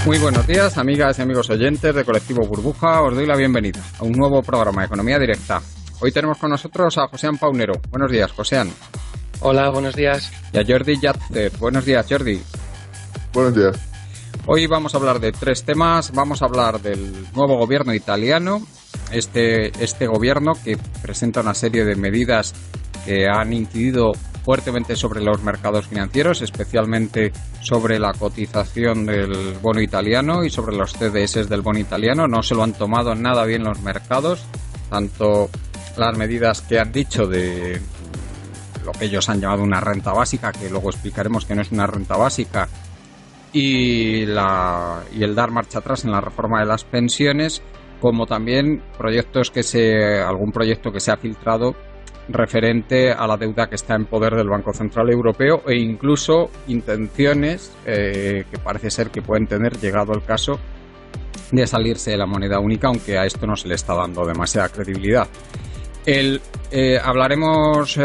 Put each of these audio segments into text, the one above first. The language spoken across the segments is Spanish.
Muy buenos días, amigas y amigos oyentes de Colectivo Burbuja. Os doy la bienvenida a un nuevo programa de Economía Directa. Hoy tenemos con nosotros a Joséan Paunero. Buenos días, Joséan. Hola, buenos días. Y a Jordi Yatzer. Buenos días, Jordi. Buenos días. Hoy vamos a hablar de tres temas. Vamos a hablar del nuevo gobierno italiano. Este gobierno que presenta una serie de medidas que han incidido fuertemente sobre los mercados financieros, especialmente sobre la cotización del bono italiano y sobre los CDS del bono italiano. No se lo han tomado nada bien los mercados, tanto las medidas que han dicho de lo que ellos han llamado una renta básica, que luego explicaremos que no es una renta básica, y el dar marcha atrás en la reforma de las pensiones, como también algún proyecto que se ha filtrado referente a la deuda que está en poder del Banco Central Europeo e incluso intenciones que parece ser que pueden tener, llegado el caso, de salirse de la moneda única, aunque a esto no se le está dando demasiada credibilidad. Hablaremos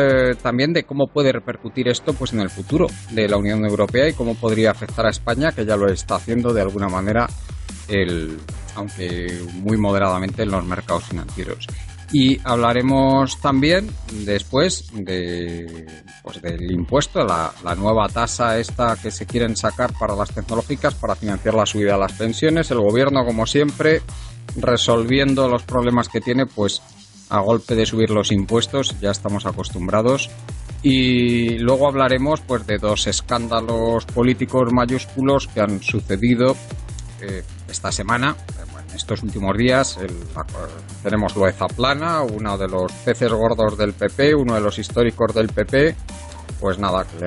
también de cómo puede repercutir esto pues en el futuro de la Unión Europea y cómo podría afectar a España, que ya lo está haciendo de alguna manera, aunque muy moderadamente, en los mercados financieros. Y hablaremos también después del impuesto, la nueva tasa esta que se quieren sacar para las tecnológicas para financiar la subida de las pensiones. El gobierno, como siempre, resolviendo los problemas que tiene, pues a golpe de subir los impuestos, ya estamos acostumbrados. Y luego hablaremos pues de dos escándalos políticos mayúsculos que han sucedido esta semana. Estos últimos días tenemos Loeza-Plana, uno de los peces gordos del PP, uno de los históricos del PP. Pues nada, que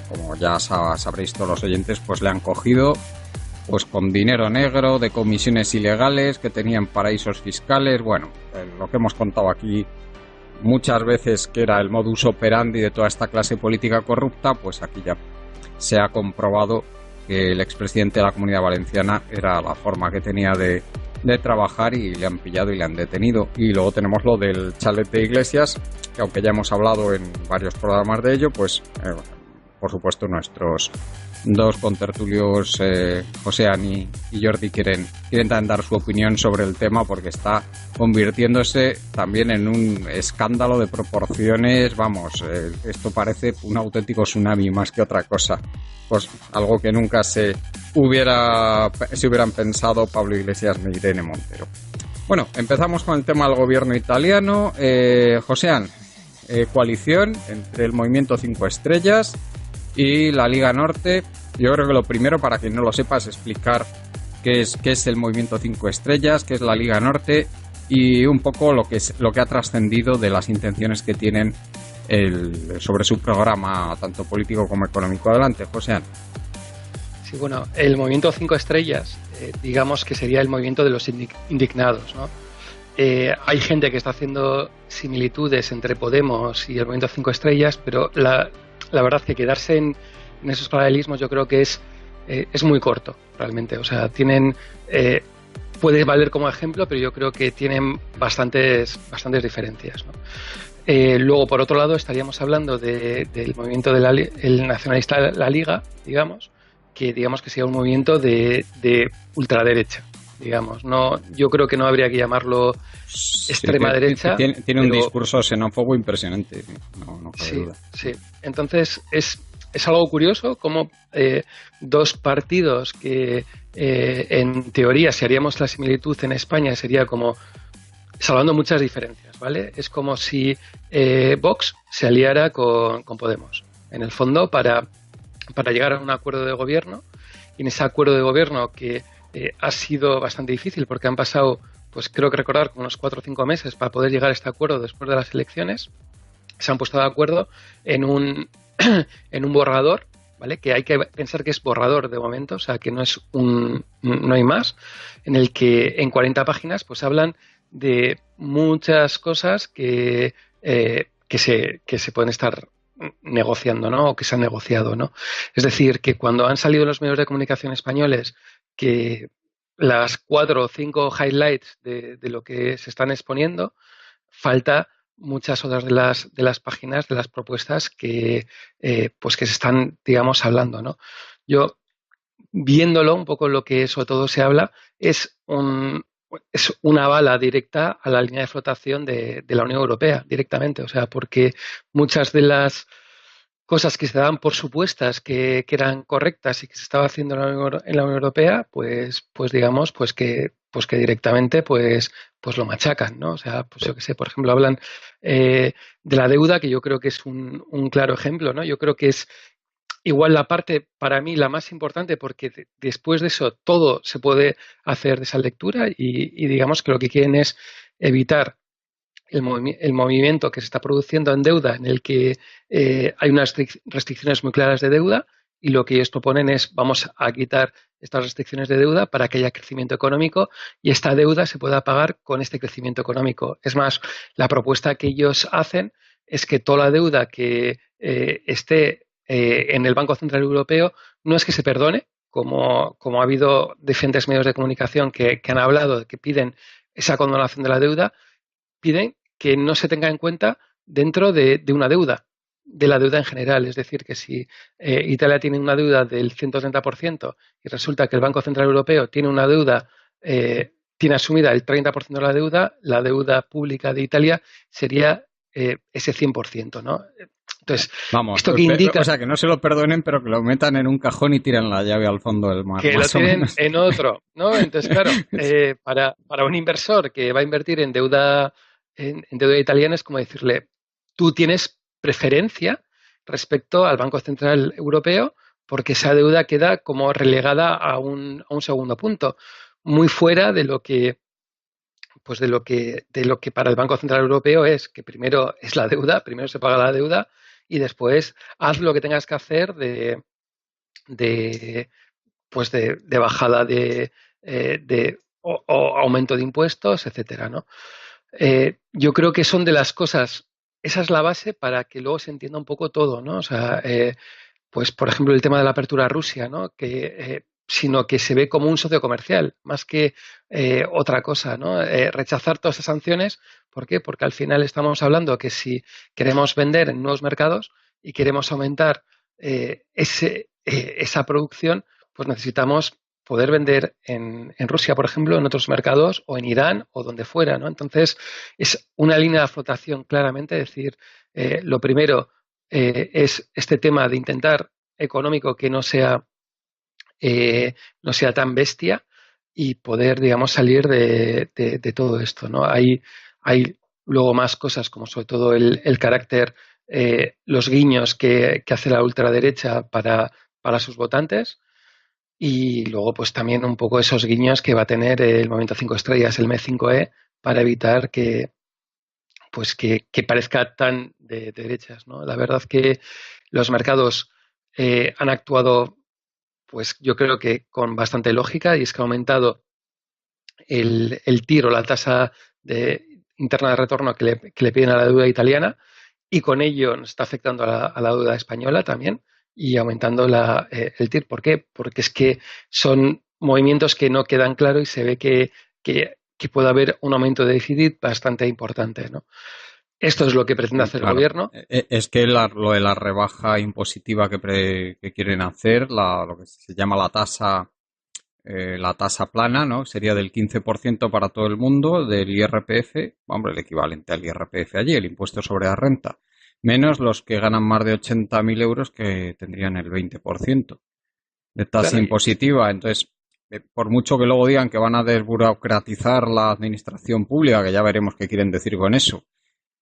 como ya sabréis todos los oyentes, pues le han cogido pues con dinero negro, de comisiones ilegales que tenían paraísos fiscales. Bueno, lo que hemos contado aquí muchas veces, que era el modus operandi de toda esta clase política corrupta, pues aquí ya se ha comprobado que el expresidente de la Comunidad Valenciana era la forma que tenía de trabajar, y le han pillado y le han detenido. Y luego tenemos lo del chalet de Iglesias, que aunque ya hemos hablado en varios programas de ello, pues por supuesto nuestros dos contertulios, Joséan y Jordi, quieren también dar su opinión sobre el tema, porque está convirtiéndose también en un escándalo de proporciones. Vamos, esto parece un auténtico tsunami más que otra cosa. Pues algo que nunca se hubieran pensado Pablo Iglesias ni Irene Montero. Bueno, empezamos con el tema del gobierno italiano. Joséan, coalición entre el Movimiento 5 Estrellas y la Liga Norte. Yo creo que lo primero, para quien no lo sepa, es explicar qué es el Movimiento 5 Estrellas, qué es la Liga Norte y un poco lo que ha trascendido de las intenciones que tienen sobre su programa, tanto político como económico. Adelante, Joséan. Sí, bueno, el Movimiento 5 Estrellas, digamos que sería el movimiento de los indignados, ¿no? Hay gente que está haciendo similitudes entre Podemos y el Movimiento 5 Estrellas, pero la verdad que quedarse en esos paralelismos yo creo que es muy corto, realmente. O sea, puede valer como ejemplo, pero yo creo que tienen bastantes diferencias, ¿no? Luego, por otro lado, estaríamos hablando del movimiento el nacionalista La Liga, digamos que sería un movimiento de ultraderecha, digamos. No, yo creo que no habría que llamarlo extrema derecha. Tiene un discurso xenófobo impresionante, no cabe duda. Sí. Entonces es algo curioso como dos partidos que en teoría, si haríamos la similitud en España, sería como, salvando muchas diferencias, ¿vale? Es como si Vox se aliara con Podemos, en el fondo, para llegar a un acuerdo de gobierno. Y en ese acuerdo de gobierno, que ha sido bastante difícil, porque han pasado, pues creo que recordar, como unos 4 o 5 meses para poder llegar a este acuerdo después de las elecciones, se han puesto de acuerdo en un borrador, ¿vale? Que hay que pensar que es borrador de momento, o sea, que no hay más, en el que en 40 páginas pues hablan de muchas cosas que se pueden estar negociando, ¿no? O que se han negociado, ¿no? Es decir, que cuando han salido los medios de comunicación españoles que las 4 o 5 highlights de lo que se están exponiendo, falta muchas otras de las páginas, de las propuestas que se están, digamos, hablando, ¿no? Yo viéndolo un poco lo que sobre todo se habla, es una bala directa a la línea de flotación de la Unión Europea, directamente. O sea, porque muchas de las cosas que se daban por supuestas que eran correctas y que se estaba haciendo en la Unión Europea, pues digamos, pues que directamente pues lo machacan, ¿no? O sea, pues yo qué sé, por ejemplo, hablan de la deuda, que yo creo que es un claro ejemplo, ¿no? Yo creo que es igual la parte, para mí, la más importante, porque después de eso todo se puede hacer de esa lectura y digamos que lo que quieren es evitar el movimiento que se está produciendo en deuda, en el que hay unas restricciones muy claras de deuda, y lo que ellos proponen es vamos a quitar estas restricciones de deuda para que haya crecimiento económico y esta deuda se pueda pagar con este crecimiento económico. Es más, la propuesta que ellos hacen es que toda la deuda que esté en el Banco Central Europeo no es que se perdone, como ha habido diferentes medios de comunicación que han hablado, que piden esa condonación de la deuda, piden que no se tenga en cuenta dentro de una deuda, de la deuda en general. Es decir, que si Italia tiene una deuda del 130% y resulta que el Banco Central Europeo tiene una deuda, tiene asumida el 30% de la deuda pública de Italia sería ese 100%, ¿no? Entonces, Vamos, ¿esto que indica? o sea, que no se lo perdonen, pero que lo metan en un cajón y tiren la llave al fondo del mar, Que lo más o tienen menos. en otro, ¿no? Entonces, claro, para un inversor que va a invertir en deuda italiana es como decirle, tú tienes preferencia respecto al Banco Central Europeo porque esa deuda queda como relegada a un segundo punto, muy fuera de lo que pues de lo que para el Banco Central Europeo es que primero es la deuda, primero se paga la deuda y después haz lo que tengas que hacer de de bajada o aumento de impuestos, etcétera, ¿no? Yo creo que son de las cosas, esa es la base para que luego se entienda un poco todo, ¿no? O sea, pues por ejemplo el tema de la apertura a Rusia, ¿no? Sino que se ve como un socio comercial, más que otra cosa, ¿no? Rechazar todas esas sanciones, ¿por qué? Porque al final estamos hablando que si queremos vender en nuevos mercados y queremos aumentar esa producción, pues necesitamos poder vender en Rusia, por ejemplo, en otros mercados o en Irán o donde fuera, ¿no? Entonces, es una línea de flotación claramente, es decir, lo primero es este tema de intentar económico que no sea tan bestia y poder, digamos, salir de todo esto, ¿no? Hay luego más cosas como sobre todo el carácter, los guiños que hace la ultraderecha para sus votantes y luego pues también un poco esos guiños que va a tener el Movimiento 5 Estrellas, el M5E, para evitar que parezca tan de derechas, ¿no? La verdad que los mercados han actuado, pues yo creo que con bastante lógica y es que ha aumentado el tiro, la tasa interna de retorno que le piden a la deuda italiana y con ello nos está afectando a la deuda española también y aumentando el TIR. ¿Por qué? Porque es que son movimientos que no quedan claros y se ve que puede haber un aumento de déficit bastante importante, ¿no? Esto es lo que pretende hacer el Claro, gobierno. es que lo de la rebaja impositiva que quieren hacer, lo que se llama la tasa plana, ¿no? Sería del 15% para todo el mundo del IRPF, hombre, el equivalente al IRPF allí, el impuesto sobre la renta, menos los que ganan más de 80.000 euros que tendrían el 20% de tasa Claro, impositiva. Entonces, por mucho que luego digan que van a desburocratizar la administración pública, que ya veremos qué quieren decir con eso,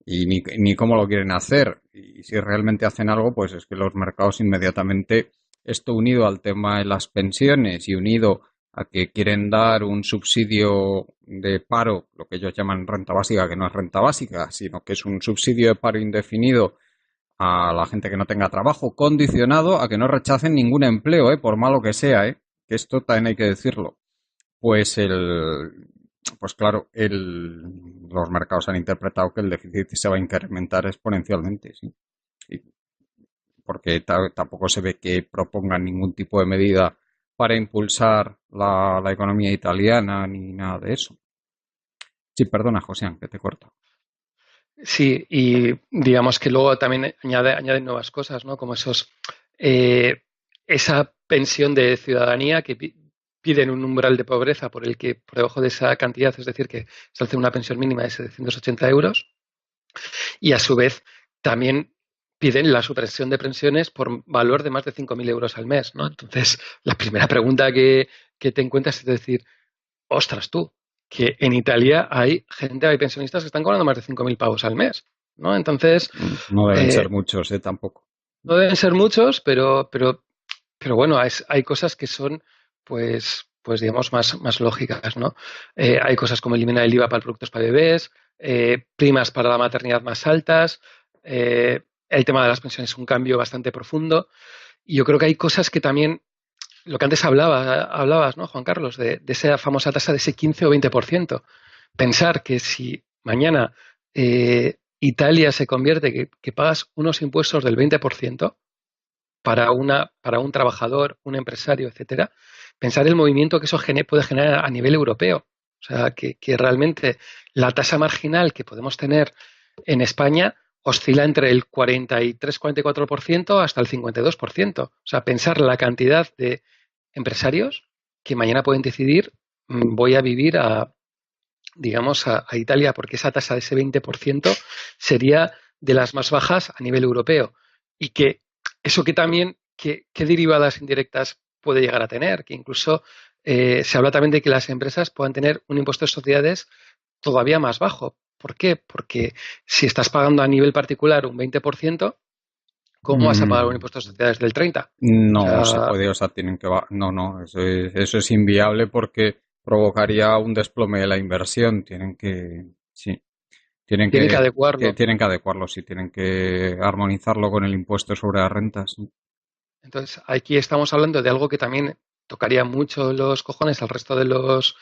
y ni cómo lo quieren hacer. Y si realmente hacen algo, pues es que los mercados inmediatamente, esto unido al tema de las pensiones y unido a que quieren dar un subsidio de paro, lo que ellos llaman renta básica, que no es renta básica, sino que es un subsidio de paro indefinido a la gente que no tenga trabajo, condicionado a que no rechacen ningún empleo, por malo que sea, que esto también hay que decirlo. Pues pues claro, los mercados han interpretado que el déficit se va a incrementar exponencialmente, sí. Y porque tampoco se ve que propongan ningún tipo de medida para impulsar la economía italiana ni nada de eso. Sí, perdona, José, que te corto. sí, y digamos que luego también añaden nuevas cosas, ¿no? Como eh, esa pensión de ciudadanía que piden un umbral de pobreza por el que por debajo de esa cantidad, es decir, que se hace una pensión mínima de 780 euros, y a su vez también piden la supresión de pensiones por valor de más de 5.000 euros al mes, ¿no? Entonces, la primera pregunta que te encuentras es decir, ostras tú, que en Italia hay pensionistas que están cobrando más de 5.000 pavos al mes, ¿no? Entonces, no deben ser muchos, tampoco. no deben ser muchos, pero bueno, hay cosas que son, pues digamos, más lógicas, ¿no? Hay cosas como eliminar el IVA para productos para bebés, primas para la maternidad más altas, el tema de las pensiones es un cambio bastante profundo, y yo creo que hay cosas que también, lo que antes hablabas, ¿no, Juan Carlos? De esa famosa tasa de ese 15 o 20%. Pensar que si mañana Italia se convierte, que pagas unos impuestos del 20%, para un trabajador, un empresario, etcétera, pensar el movimiento que eso puede generar a nivel europeo. O sea, que realmente la tasa marginal que podemos tener en España oscila entre el 43-44% hasta el 52%. O sea, pensar la cantidad de empresarios que mañana pueden decidir voy a vivir digamos, a Italia, porque esa tasa de ese 20% sería de las más bajas a nivel europeo. Y que eso que también, ¿qué derivadas indirectas puede llegar a tener? Que incluso se habla también de que las empresas puedan tener un impuesto de sociedades todavía más bajo. ¿Por qué? Porque si estás pagando a nivel particular un 20%, ¿cómo vas a pagar un impuesto de sociedades del 30%? No se puede, tienen que... No, eso es inviable porque provocaría un desplome de la inversión. Tienen que adecuarlo. Tienen que adecuarlo, sí, tienen que armonizarlo con el impuesto sobre las rentas. ¿Sí? Entonces, aquí estamos hablando de algo que también tocaría mucho los cojones al resto de los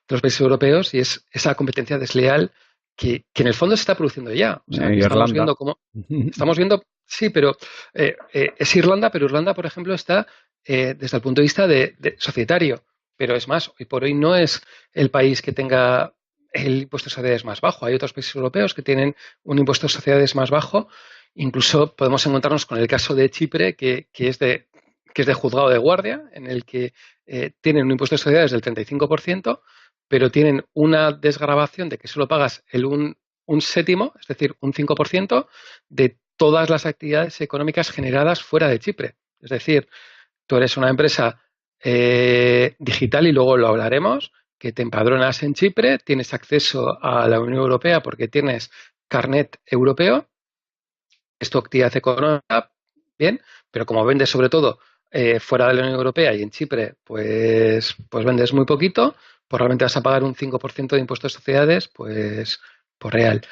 países europeos, y es esa competencia desleal que en el fondo se está produciendo ya. O sea, estamos viendo sí, pero es Irlanda, pero Irlanda, por ejemplo, está desde el punto de vista de societario. Pero es más, hoy por hoy no es el país que tenga el impuesto de sociedades más bajo. Hay otros países europeos que tienen un impuesto de sociedades más bajo. Incluso podemos encontrarnos con el caso de Chipre, que es de juzgado de guardia, en el que tienen un impuesto de sociedades del 35%, pero tienen una desgravación de que solo pagas un séptimo, es decir, un 5% de todas las actividades económicas generadas fuera de Chipre. Es decir, tú eres una empresa digital, y luego lo hablaremos, que te empadronas en Chipre, tienes acceso a la Unión Europea porque tienes carnet europeo, es tu actividad económica, bien, pero como vendes sobre todo fuera de la Unión Europea y en Chipre, pues vendes muy poquito, pues realmente vas a pagar un 5% de impuestos de sociedades, pues real.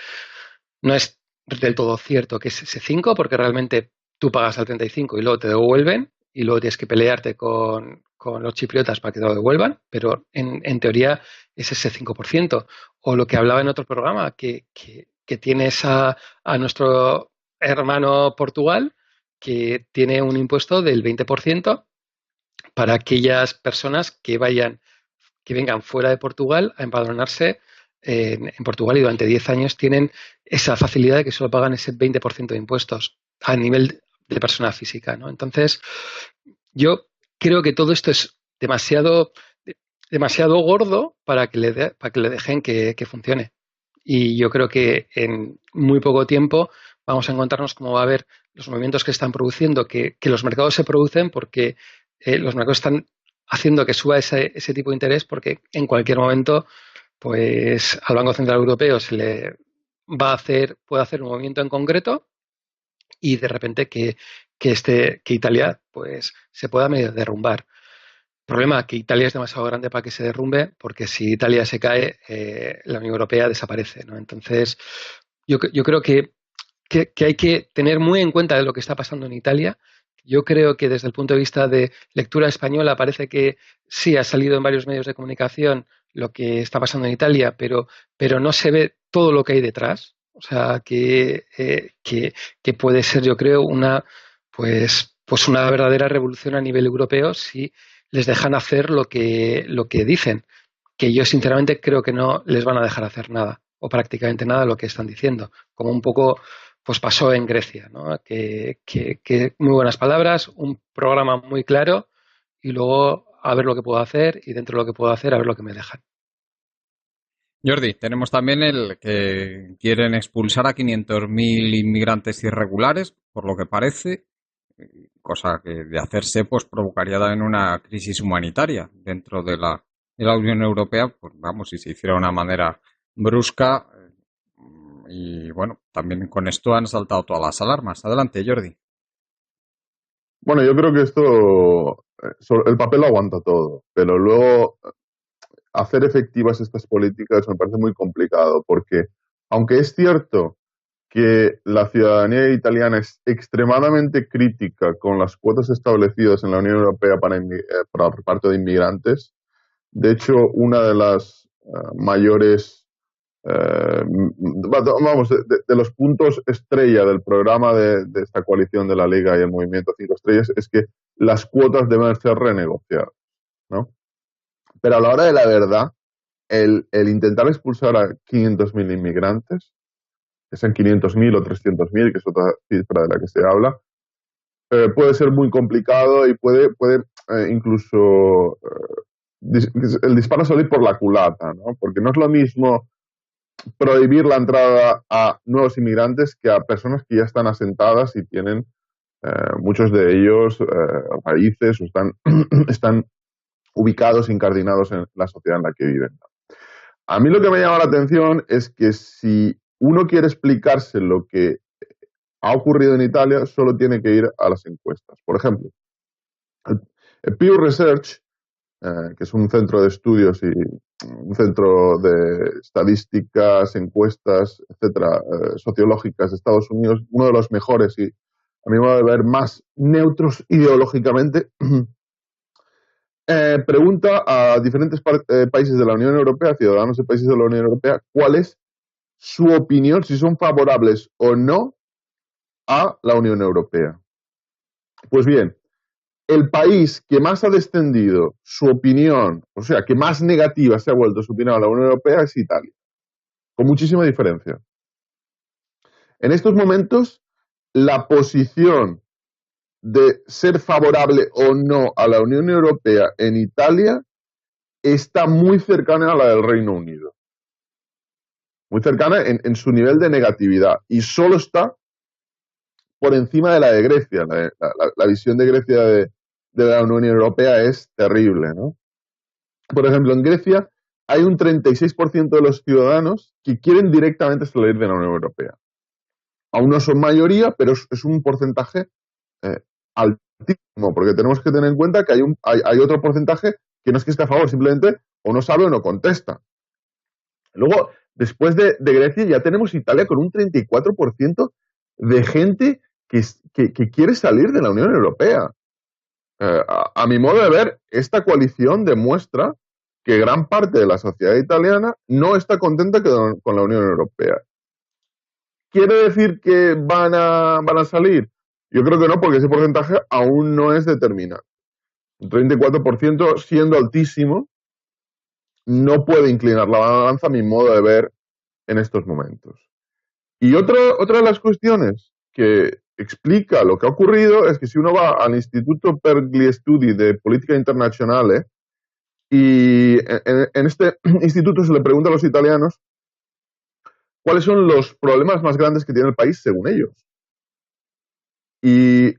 No es del todo cierto que es ese 5, porque realmente tú pagas al 35 y luego te devuelven, y luego tienes que pelearte con los chipriotas para que te lo devuelvan, pero en teoría es ese 5%. O lo que hablaba en otro programa, que tienes a nuestro hermano Portugal, que tiene un impuesto del 20% para aquellas personas que vengan fuera de Portugal a empadronarse en Portugal, y durante 10 años tienen esa facilidad de que solo pagan ese 20% de impuestos a nivel de persona física, ¿no? Entonces, yo creo que todo esto es demasiado gordo para que le dejen que funcione. Y yo creo que en muy poco tiempo vamos a encontrarnos cómo va a haber los movimientos que están produciendo, que los mercados se producen porque los mercados están haciendo que suba ese tipo de interés, porque en cualquier momento pues al Banco Central Europeo se le puede hacer un movimiento en concreto, y de repente que Italia pues se pueda medio derrumbar. Problema que Italia es demasiado grande para que se derrumbe, porque si Italia se cae, la Unión Europea desaparece, ¿no? Entonces, yo creo que hay que tener muy en cuenta de lo que está pasando en Italia. Yo creo que desde el punto de vista de lectura española parece que sí ha salido en varios medios de comunicación lo que está pasando en Italia, pero no se ve todo lo que hay detrás. O sea, que puede ser, yo creo, una verdadera revolución a nivel europeo si les dejan hacer lo que dicen. Que yo sinceramente creo que no les van a dejar hacer nada, o prácticamente nada de lo que están diciendo. Como un poco pues pasó en Grecia, ¿no? Que muy buenas palabras, un programa muy claro, y luego a ver lo que puedo hacer y dentro de lo que puedo hacer a ver lo que me dejan. Jordi, tenemos también el que quieren expulsar a 500.000 inmigrantes irregulares, por lo que parece, cosa que de hacerse pues provocaría también una crisis humanitaria dentro de la Unión Europea, pues vamos, si se hiciera de una manera brusca. Y bueno, también con esto han saltado todas las alarmas. Adelante, Jordi. Bueno, yo creo que esto, el papel lo aguanta todo, pero luego hacer efectivas estas políticas me parece muy complicado, porque aunque es cierto que la ciudadanía italiana es extremadamente crítica con las cuotas establecidas en la Unión Europea para el reparto de inmigrantes, de hecho, una de las mayores, vamos, de los puntos estrella del programa de esta coalición de la Liga y el Movimiento 5 Estrellas es que las cuotas deben ser renegociadas, ¿no? Pero a la hora de la verdad, el intentar expulsar a 500.000 inmigrantes, que sean 500.000 o 300.000, que es otra cifra de la que se habla, puede ser muy complicado y puede incluso el disparo salir por la culata, ¿no? Porque no es lo mismo prohibir la entrada a nuevos inmigrantes que a personas que ya están asentadas y tienen muchos de ellos raíces o están ubicados, incardinados en la sociedad en la que viven. A mí lo que me llama la atención es que si uno quiere explicarse lo que ha ocurrido en Italia, solo tiene que ir a las encuestas. Por ejemplo, el Pew Research, que es un centro de estudios y un centro de estadísticas, encuestas, etcétera, sociológicas de Estados Unidos, uno de los mejores y, a mi modo de ver, más neutros ideológicamente, pregunta a diferentes países de la Unión Europea, ciudadanos de países de la Unión Europea, cuál es su opinión, si son favorables o no a la Unión Europea. Pues bien, el país que más ha descendido su opinión, o sea, que más negativa se ha vuelto su opinión a la Unión Europea es Italia, con muchísima diferencia. En estos momentos, la posición de ser favorable o no a la Unión Europea en Italia está muy cercana a la del Reino Unido. Muy cercana en su nivel de negatividad. Y solo está por encima de la de Grecia. La visión de Grecia de la Unión Europea es terrible, ¿no? Por ejemplo, en Grecia hay un 36% de los ciudadanos que quieren directamente salir de la Unión Europea. Aún no son mayoría, pero es un porcentaje altísimo, porque tenemos que tener en cuenta que hay otro porcentaje que no es que esté a favor, simplemente o no sabe o no contesta. Luego, después de Grecia, ya tenemos Italia con un 34% de gente que quiere salir de la Unión Europea. A mi modo de ver, esta coalición demuestra que gran parte de la sociedad italiana no está contenta con la Unión Europea. ¿Quiere decir que van a salir? Yo creo que no, porque ese porcentaje aún no es determinado. Un 34% siendo altísimo no puede inclinar la balanza a mi modo de ver en estos momentos. Y otra de las cuestiones que explica lo que ha ocurrido es que si uno va al Instituto per gli Studi de Política Internazionale y en este instituto se le pregunta a los italianos cuáles son los problemas más grandes que tiene el país según ellos. Y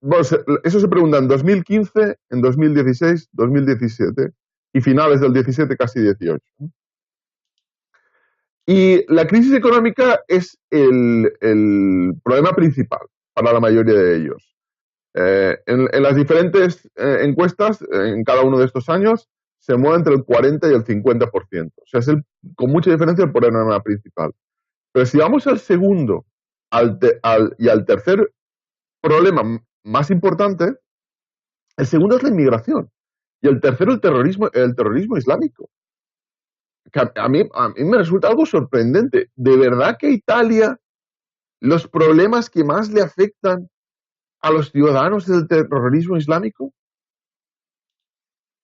bueno, eso se pregunta en 2015, en 2016, 2017 y finales del 17, casi 18. Y la crisis económica es el problema principal para la mayoría de ellos. En las diferentes encuestas, en cada uno de estos años, se mueve entre el 40 y el 50%. O sea, es con mucha diferencia el problema principal. Pero si vamos al segundo y al tercer problema más importante, el segundo es la inmigración y el tercero el terrorismo islámico. A mí me resulta algo sorprendente. ¿De verdad que Italia, los problemas que más le afectan a los ciudadanos del terrorismo islámico?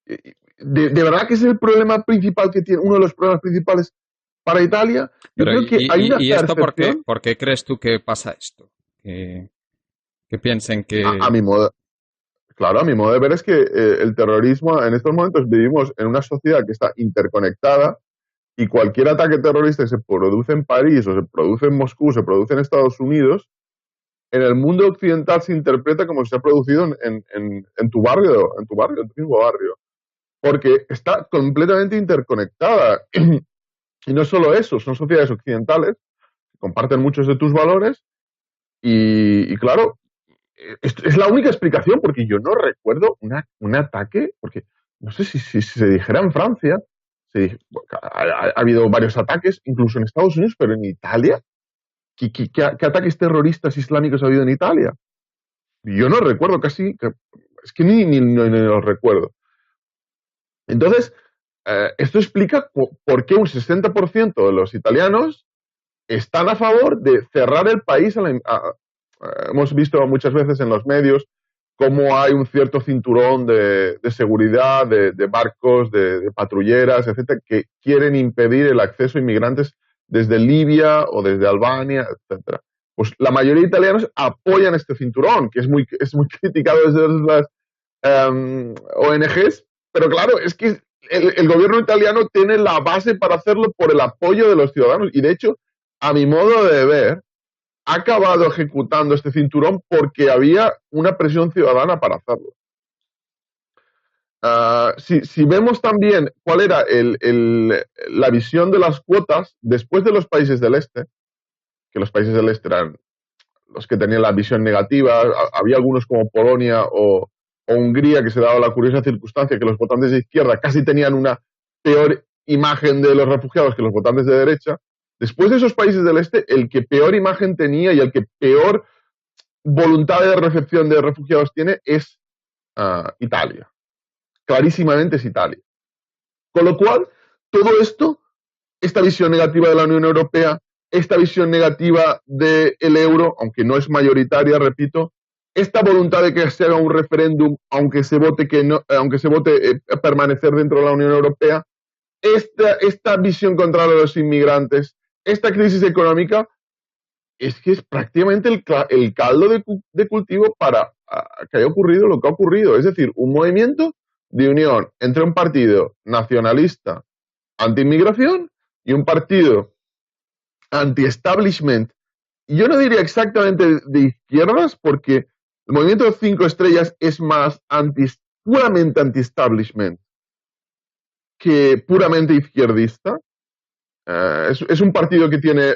¿De verdad que es el problema principal que tiene, uno de los problemas principales para Italia? Yo Pero creo que hay una ¿y esto percepción, por qué crees tú que pasa esto? Que piensen que... a mi modo, claro, a mi modo de ver es que el terrorismo, en estos momentos vivimos en una sociedad que está interconectada y cualquier ataque terrorista que se produce en París o se produce en Moscú, se produce en Estados Unidos, en el mundo occidental se interpreta como si se ha producido en tu barrio, en tu mismo barrio, porque está completamente interconectada. Y no solo eso, son sociedades occidentales que comparten muchos de tus valores y claro, es la única explicación, porque yo no recuerdo un ataque, porque no sé si se dijera en Francia, ha habido varios ataques, incluso en Estados Unidos, pero en Italia, ¿qué ataques terroristas islámicos ha habido en Italia? Yo no recuerdo casi, es que ni los recuerdo. Entonces, esto explica por qué un 60% de los italianos están a favor de cerrar el país. Hemos visto muchas veces en los medios cómo hay un cierto cinturón de seguridad, de barcos, de patrulleras, etcétera, que quieren impedir el acceso a inmigrantes desde Libia o desde Albania, etcétera. Pues la mayoría de italianos apoyan este cinturón, que es muy criticado desde las ONGs, pero claro, es que el gobierno italiano tiene la base para hacerlo por el apoyo de los ciudadanos y de hecho, a mi modo de ver, ha acabado ejecutando este cinturón porque había una presión ciudadana para hacerlo. Si vemos también cuál era la visión de las cuotas después de los países del este, que los países del este eran los que tenían la visión negativa, había algunos como Polonia o Hungría que se daba la curiosa circunstancia que los votantes de izquierda casi tenían una peor imagen de los refugiados que los votantes de derecha. Después de esos países del este, el que peor imagen tenía y el que peor voluntad de recepción de refugiados tiene es Italia. Clarísimamente es Italia. Con lo cual, todo esto, esta visión negativa de la Unión Europea, esta visión negativa del euro, aunque no es mayoritaria, repito, esta voluntad de que se haga un referéndum, aunque se vote permanecer dentro de la Unión Europea, esta visión contra los inmigrantes, esta crisis económica, es que es prácticamente el caldo de cultivo para que haya ocurrido lo que ha ocurrido. Es decir, un movimiento de unión entre un partido nacionalista anti-inmigración y un partido anti-establishment. Yo no diría exactamente de izquierdas, porque el movimiento de 5 estrellas es más puramente anti-establishment que puramente izquierdista. Es un partido que tiene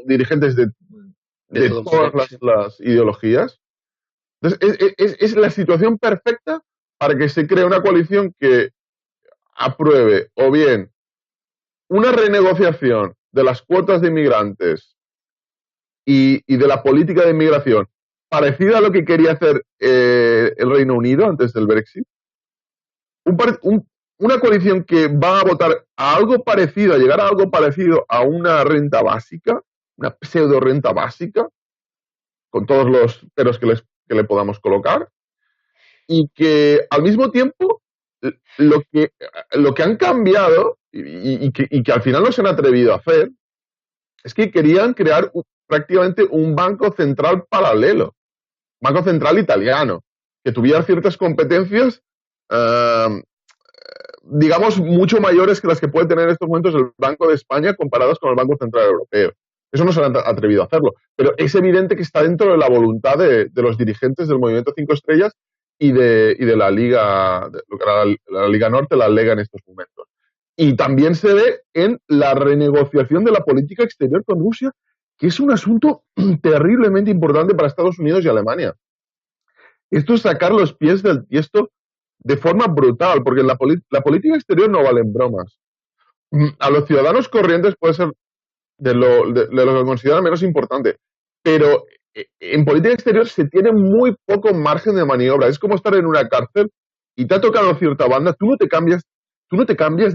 dirigentes de todas las ideologías. Entonces, es la situación perfecta para que se cree una coalición que apruebe o bien una renegociación de las cuotas de inmigrantes y de la política de inmigración parecida a lo que quería hacer el Reino Unido antes del Brexit. Una coalición que va a votar a algo parecido, a llegar a algo parecido a una renta básica, una pseudo renta básica, con todos los peros que le podamos colocar, y que al mismo tiempo lo que han cambiado y que al final no se han atrevido a hacer es que querían crear prácticamente un banco central paralelo, banco central italiano, que tuviera ciertas competencias digamos, mucho mayores que las que puede tener en estos momentos el Banco de España comparadas con el Banco Central Europeo. Eso no se han atrevido a hacerlo, pero es evidente que está dentro de la voluntad de los dirigentes del Movimiento 5 Estrellas y de la Liga, lo que era la Liga Norte, la Lega en estos momentos. Y también se ve en la renegociación de la política exterior con Rusia, que es un asunto terriblemente importante para Estados Unidos y Alemania. Esto es sacar los pies del tiesto de forma brutal, porque la política exterior no valen bromas. A los ciudadanos corrientes puede ser de lo que consideran menos importante, pero en política exterior se tiene muy poco margen de maniobra. Es como estar en una cárcel y te ha tocado cierta banda, tú no te cambias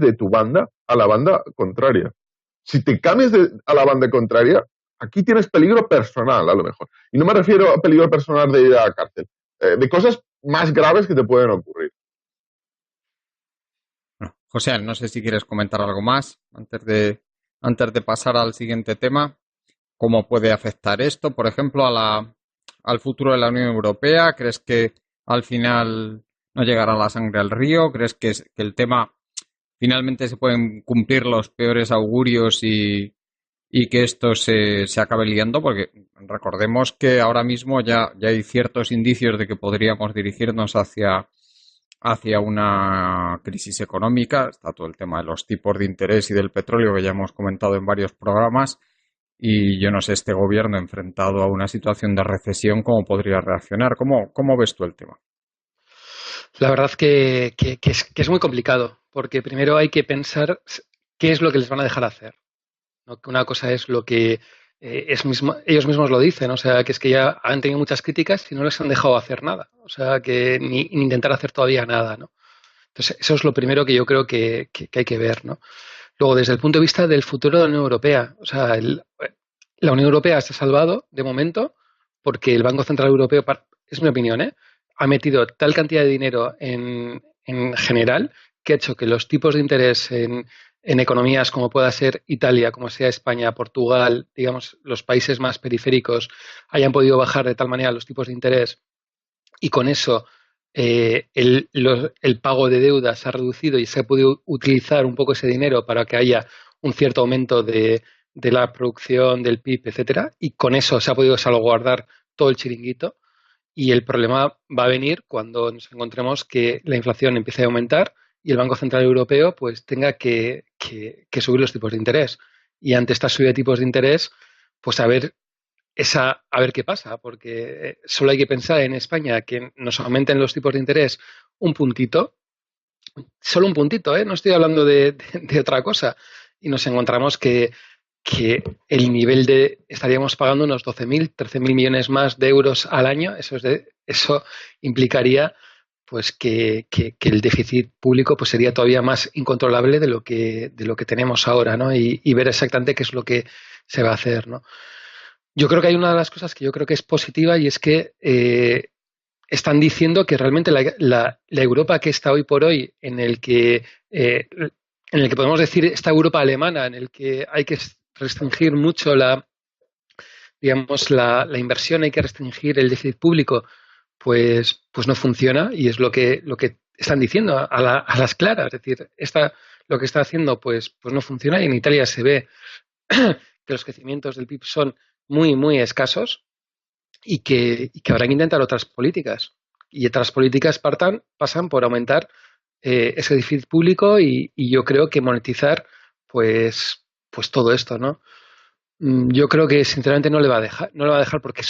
de tu banda a la banda contraria. Si te cambias a la banda contraria, aquí tienes peligro personal, a lo mejor. Y no me refiero a peligro personal de ir a la cárcel, de cosas más graves que te pueden ocurrir. Bueno, José, no sé si quieres comentar algo más antes de pasar al siguiente tema. ¿Cómo puede afectar esto, por ejemplo, al futuro de la Unión Europea? ¿Crees que al final no llegará la sangre al río? ¿Crees que el tema finalmente se pueden cumplir los peores augurios y que esto se acabe liando? Porque recordemos que ahora mismo ya hay ciertos indicios de que podríamos dirigirnos hacia una crisis económica. Está todo el tema de los tipos de interés y del petróleo que ya hemos comentado en varios programas. Y yo no sé, este gobierno enfrentado a una situación de recesión, ¿cómo podría reaccionar? ¿Cómo ves tú el tema? La verdad que es muy complicado, porque primero hay que pensar qué es lo que les van a dejar hacer, ¿no? Que una cosa es lo que ellos mismos lo dicen, o sea, que es que ya han tenido muchas críticas y no les han dejado hacer nada, o sea, que ni intentar hacer todavía nada, ¿no? Entonces, eso es lo primero que yo creo que hay que ver, ¿no? Luego, desde el punto de vista del futuro de la Unión Europea, o sea, la Unión Europea se ha salvado de momento porque el Banco Central Europeo, es mi opinión, ha metido tal cantidad de dinero en general que ha hecho que los tipos de interés en economías como pueda ser Italia, como sea España, Portugal, digamos, los países más periféricos, hayan podido bajar de tal manera los tipos de interés y con eso el pago de deuda se ha reducido y se ha podido utilizar un poco ese dinero para que haya un cierto aumento de la producción, del PIB, etcétera, y con eso se ha podido salvaguardar todo el chiringuito. Y el problema va a venir cuando nos encontremos que la inflación empiece a aumentar y el Banco Central Europeo pues tenga que subir los tipos de interés. Y ante esta subida de tipos de interés, pues a ver qué pasa, porque solo hay que pensar en España que nos aumenten los tipos de interés un puntito, solo un puntito, ¿eh? No estoy hablando de otra cosa, y nos encontramos que el nivel estaríamos pagando unos 12.000, 13.000 millones más de euros al año, eso implicaría pues que el déficit público pues sería todavía más incontrolable de lo que tenemos ahora, ¿no? Y ver exactamente qué es lo que se va a hacer, ¿no? Yo creo que hay una de las cosas que yo creo que es positiva y es que están diciendo que realmente la Europa que está hoy por hoy, en el que podemos decir esta Europa alemana, en el que hay que restringir mucho digamos, la inversión, hay que restringir el déficit público, pues no funciona y es lo que están diciendo a las claras. Es decir, lo que está haciendo pues no funciona y en Italia se ve que los crecimientos del PIB son muy, muy escasos y que habrá que intentar otras políticas. Y otras políticas pasan por aumentar ese déficit público y yo creo que monetizar pues todo esto, ¿no? Yo creo que sinceramente no le va a dejar porque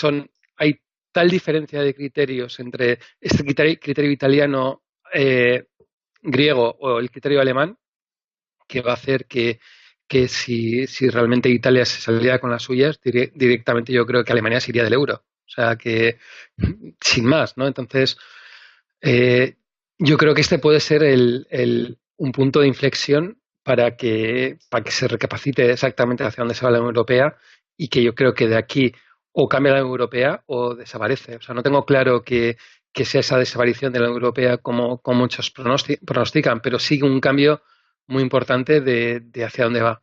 hay tal diferencia de criterios entre este criterio italiano, griego o el criterio alemán que va a hacer que si realmente Italia se saliera con las suyas, directamente yo creo que Alemania se iría del euro. O sea que, sin más, ¿no? Entonces, eh, yo creo que este puede ser un punto de inflexión para que se recapacite exactamente hacia dónde se va la Unión Europea y que yo creo que de aquí o cambia la Unión Europea o desaparece. O sea, no tengo claro que sea esa desaparición de la Unión Europea como muchos pronostican, pero sí un cambio muy importante de hacia dónde va.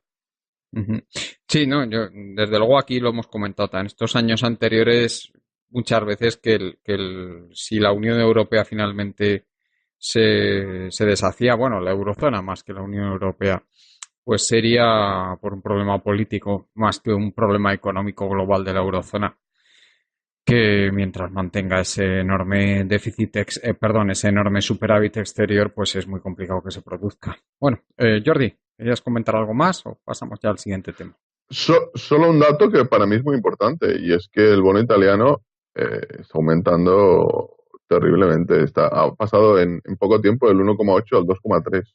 Ujú. Sí, no, yo desde luego aquí lo hemos comentado en estos años anteriores muchas veces si la Unión Europea finalmente se deshacía, bueno, la eurozona más que la Unión Europea, pues sería por un problema político más que un problema económico global de la eurozona, que mientras mantenga ese enorme ese enorme superávit exterior, pues es muy complicado que se produzca. Bueno, Jordi, ¿querías comentar algo más o pasamos ya al siguiente tema? Solo un dato que para mí es muy importante y es que el bono italiano está aumentando terriblemente. Ha pasado en poco tiempo del 1,8 al 2,3,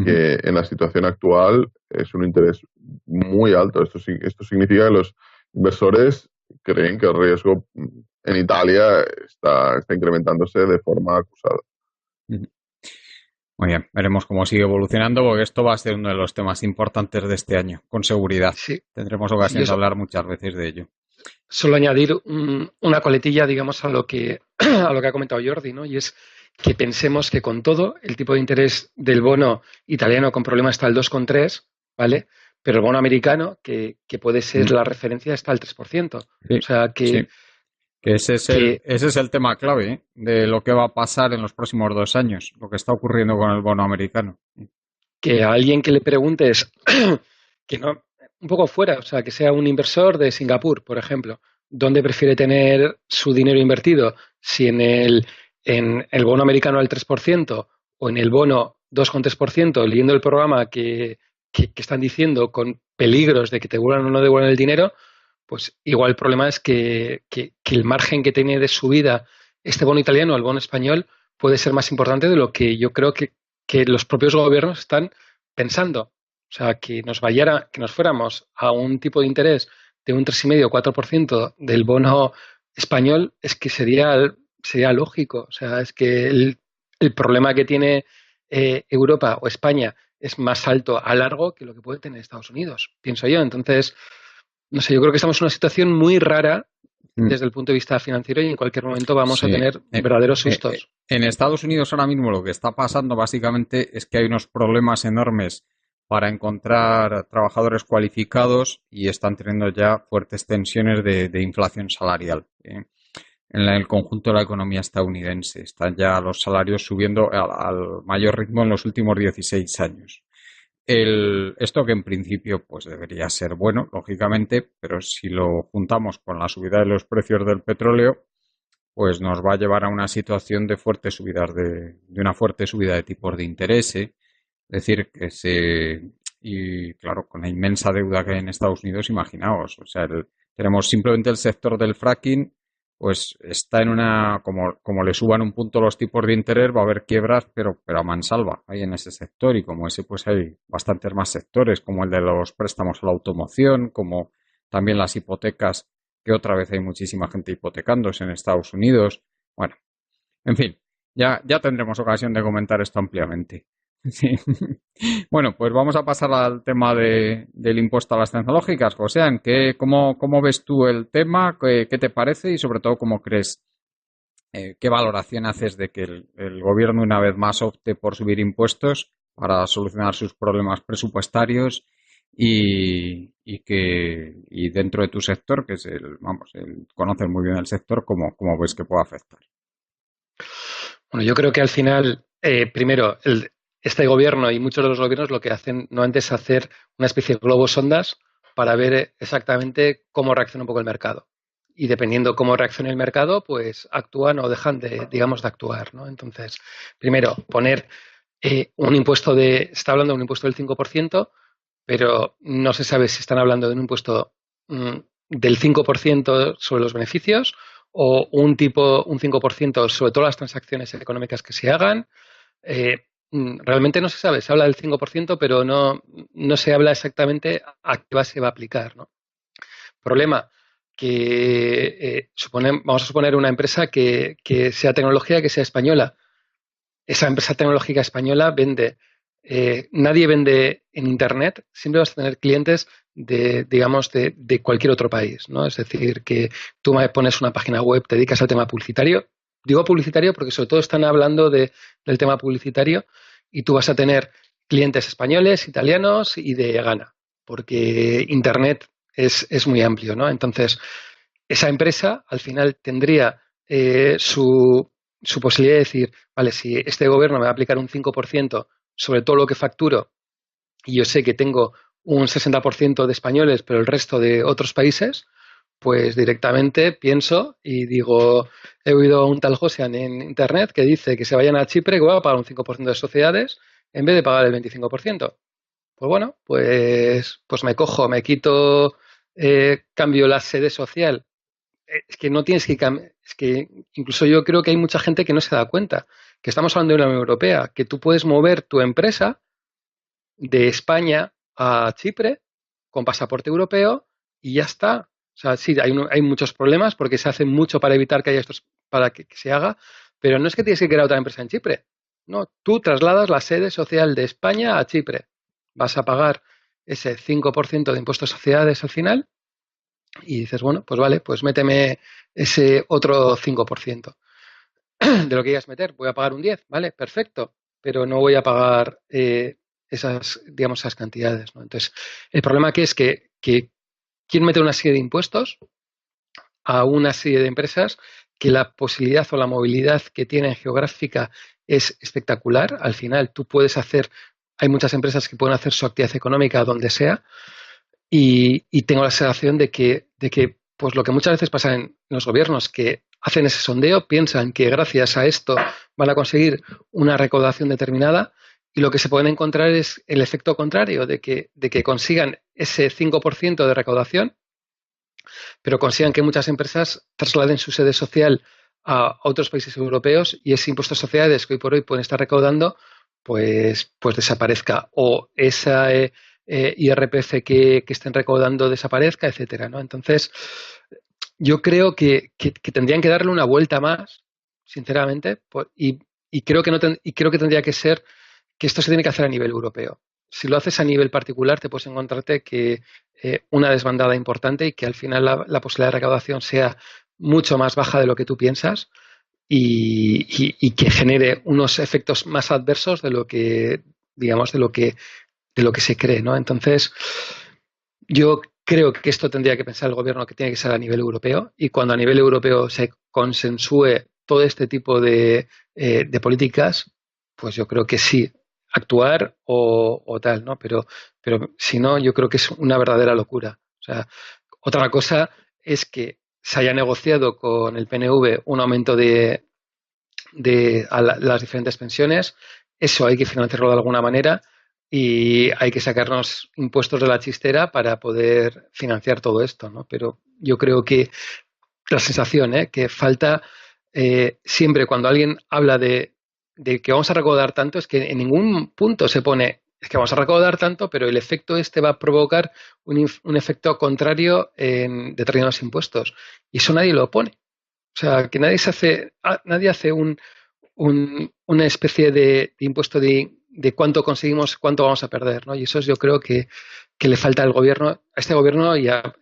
que en la situación actual es un interés muy alto. Esto significa que los inversores creen que el riesgo en Italia está incrementándose de forma acusada. Ujú. Muy bien, veremos cómo sigue evolucionando porque esto va a ser uno de los temas importantes de este año, con seguridad. Sí, Tendremos sí, ocasión de eso. hablar muchas veces de ello. Solo añadir una coletilla, digamos, a lo que a lo que ha comentado Jordi, ¿no? Y es que pensemos que con todo, el tipo de interés del bono italiano con problema está al 2,3, ¿vale? Pero el bono americano, que puede ser Mm, la referencia, está al 3%. O sí, sea sí. Que ese es el tema clave, ¿eh? De lo que va a pasar en los próximos 2 años, lo que está ocurriendo con el bono americano. Que a alguien que le preguntes, que no, un poco fuera, o sea, que sea un inversor de Singapur, por ejemplo, ¿dónde prefiere tener su dinero invertido? Si en el bono americano al 3% o en el bono 2,3%, leyendo el programa que están diciendo con peligros de que te devuelvan o no devuelvan el dinero, pues igual el problema es que el margen que tiene de subida este bono italiano al bono español puede ser más importante de lo que yo creo que los propios gobiernos están pensando. O sea, que nos fuéramos a un tipo de interés de un 3,5 o 4% del bono español es que sería lógico. O sea, es que el problema que tiene Europa o España es más alto a largo que lo que puede tener Estados Unidos, pienso yo. Entonces, no sé, yo creo que estamos en una situación muy rara desde el punto de vista financiero y en cualquier momento vamos a tener verdaderos sustos. En Estados Unidos ahora mismo lo que está pasando básicamente es que hay unos problemas enormes para encontrar trabajadores cualificados y están teniendo ya fuertes tensiones de inflación salarial. En el conjunto de la economía estadounidense están ya los salarios subiendo al mayor ritmo en los últimos 16 años. Esto que en principio pues debería ser bueno, lógicamente, pero si lo juntamos con la subida de los precios del petróleo, pues nos va a llevar a una situación de fuertes subidas de una fuerte subida de tipos de interés. Es decir, y claro, con la inmensa deuda que hay en Estados Unidos, imaginaos, o sea, tenemos simplemente el sector del fracking, pues está en como le suban un punto los tipos de interés, va a haber quiebras, pero a mansalva ahí en ese sector, y como ese, pues hay bastantes más sectores, como el de los préstamos a la automoción, como también las hipotecas, que otra vez hay muchísima gente hipotecándose en Estados Unidos. Bueno, en fin, ya tendremos ocasión de comentar esto ampliamente. Sí. Bueno, pues vamos a pasar al tema del impuesto a las tecnológicas. Joséan, ¿cómo ves tú el tema? ¿Qué te parece? Y sobre todo, ¿cómo crees? ¿Qué valoración haces de que el gobierno una vez más opte por subir impuestos para solucionar sus problemas presupuestarios y dentro de tu sector, que es conoces muy bien el sector, ¿cómo ves que puede afectar? Bueno, yo creo que al final, primero, este gobierno y muchos de los gobiernos lo que hacen no antes es hacer una especie de globos sondas para ver exactamente cómo reacciona un poco el mercado. Y dependiendo cómo reaccione el mercado, pues actúan o dejan de actuar, ¿no? Entonces, primero, poner un impuesto está hablando de un impuesto del 5%, pero no se sabe si están hablando de un impuesto del 5% sobre los beneficios o un 5% sobre todas las transacciones económicas que se hagan. Realmente no se sabe, se habla del 5%, pero no se habla exactamente a qué base va a aplicar, ¿no? Problema que vamos a suponer una empresa que sea tecnología, que sea española. Esa empresa tecnológica española vende, nadie vende en Internet, siempre vas a tener clientes digamos, de cualquier otro país, ¿no? Es decir, que tú me pones una página web, te dedicas al tema publicitario. Digo publicitario porque sobre todo están hablando del tema publicitario y tú vas a tener clientes españoles, italianos y de Ghana, porque Internet es muy amplio, ¿no? Entonces, esa empresa al final tendría su posibilidad de decir, vale, si este gobierno me va a aplicar un 5% sobre todo lo que facturo y yo sé que tengo un 60% de españoles, pero el resto de otros países, pues directamente pienso y digo, he oído a un tal Josean en Internet que dice que se vayan a Chipre, que va a pagar un 5% de sociedades en vez de pagar el 25%. Pues bueno, pues me quito, cambio la sede social. Es que no tienes que cambiar, es que incluso yo creo que hay mucha gente que no se da cuenta que estamos hablando de una Unión Europea, que tú puedes mover tu empresa de España a Chipre con pasaporte europeo y ya está. O sea, sí, hay muchos problemas porque se hace mucho para evitar que haya para que se haga, pero no es que tienes que crear otra empresa en Chipre. No, tú trasladas la sede social de España a Chipre. Vas a pagar ese 5% de impuestos a sociedades al final y dices, bueno, pues vale, pues méteme ese otro 5% de lo que quieras meter. Voy a pagar un 10, vale, perfecto, pero no voy a pagar esas cantidades, ¿no? Entonces, el problema aquí es que ¿quién mete una serie de impuestos a una serie de empresas que la posibilidad o la movilidad que tienen geográfica es espectacular. Al final tú puedes hacer, hay muchas empresas que pueden hacer su actividad económica donde sea y tengo la sensación de que pues lo que muchas veces pasa en los gobiernos que hacen ese sondeo, piensan que gracias a esto van a conseguir una recaudación determinada y lo que se pueden encontrar es el efecto contrario, de que consigan ese 5% de recaudación, pero consigan que muchas empresas trasladen su sede social a otros países europeos y ese impuesto a sociedades que hoy por hoy pueden estar recaudando, pues desaparezca. O esa IRPF que estén recaudando desaparezca, etcétera, ¿no? Entonces, yo creo que tendrían que darle una vuelta más, sinceramente, y creo que y creo que tendría que ser que esto se tiene que hacer a nivel europeo. Si lo haces a nivel particular, te puedes encontrarte que una desbandada importante y que al final la posibilidad de recaudación sea mucho más baja de lo que tú piensas y que genere unos efectos más adversos de lo que, digamos, de lo que se cree, ¿no? Entonces, yo creo que esto tendría que pensar el gobierno que tiene que ser a nivel europeo y cuando a nivel europeo se consensúe todo este tipo de políticas, pues yo creo que sí, actuar o tal, ¿no? Pero si no, yo creo que es una verdadera locura. O sea, otra cosa es que se haya negociado con el PNV un aumento de las diferentes pensiones, eso hay que financiarlo de alguna manera y hay que sacarnos impuestos de la chistera para poder financiar todo esto, ¿no? Pero yo creo que la sensación, que falta siempre cuando alguien habla de que vamos a recaudar tanto, es que en ningún punto se pone, es que vamos a recaudar tanto, pero el efecto este va a provocar un efecto contrario en determinados impuestos. Y eso nadie lo pone. O sea, que nadie hace una especie de impuesto de cuánto conseguimos, cuánto vamos a perder, ¿no? Y eso yo creo que le falta al gobierno, a este gobierno y al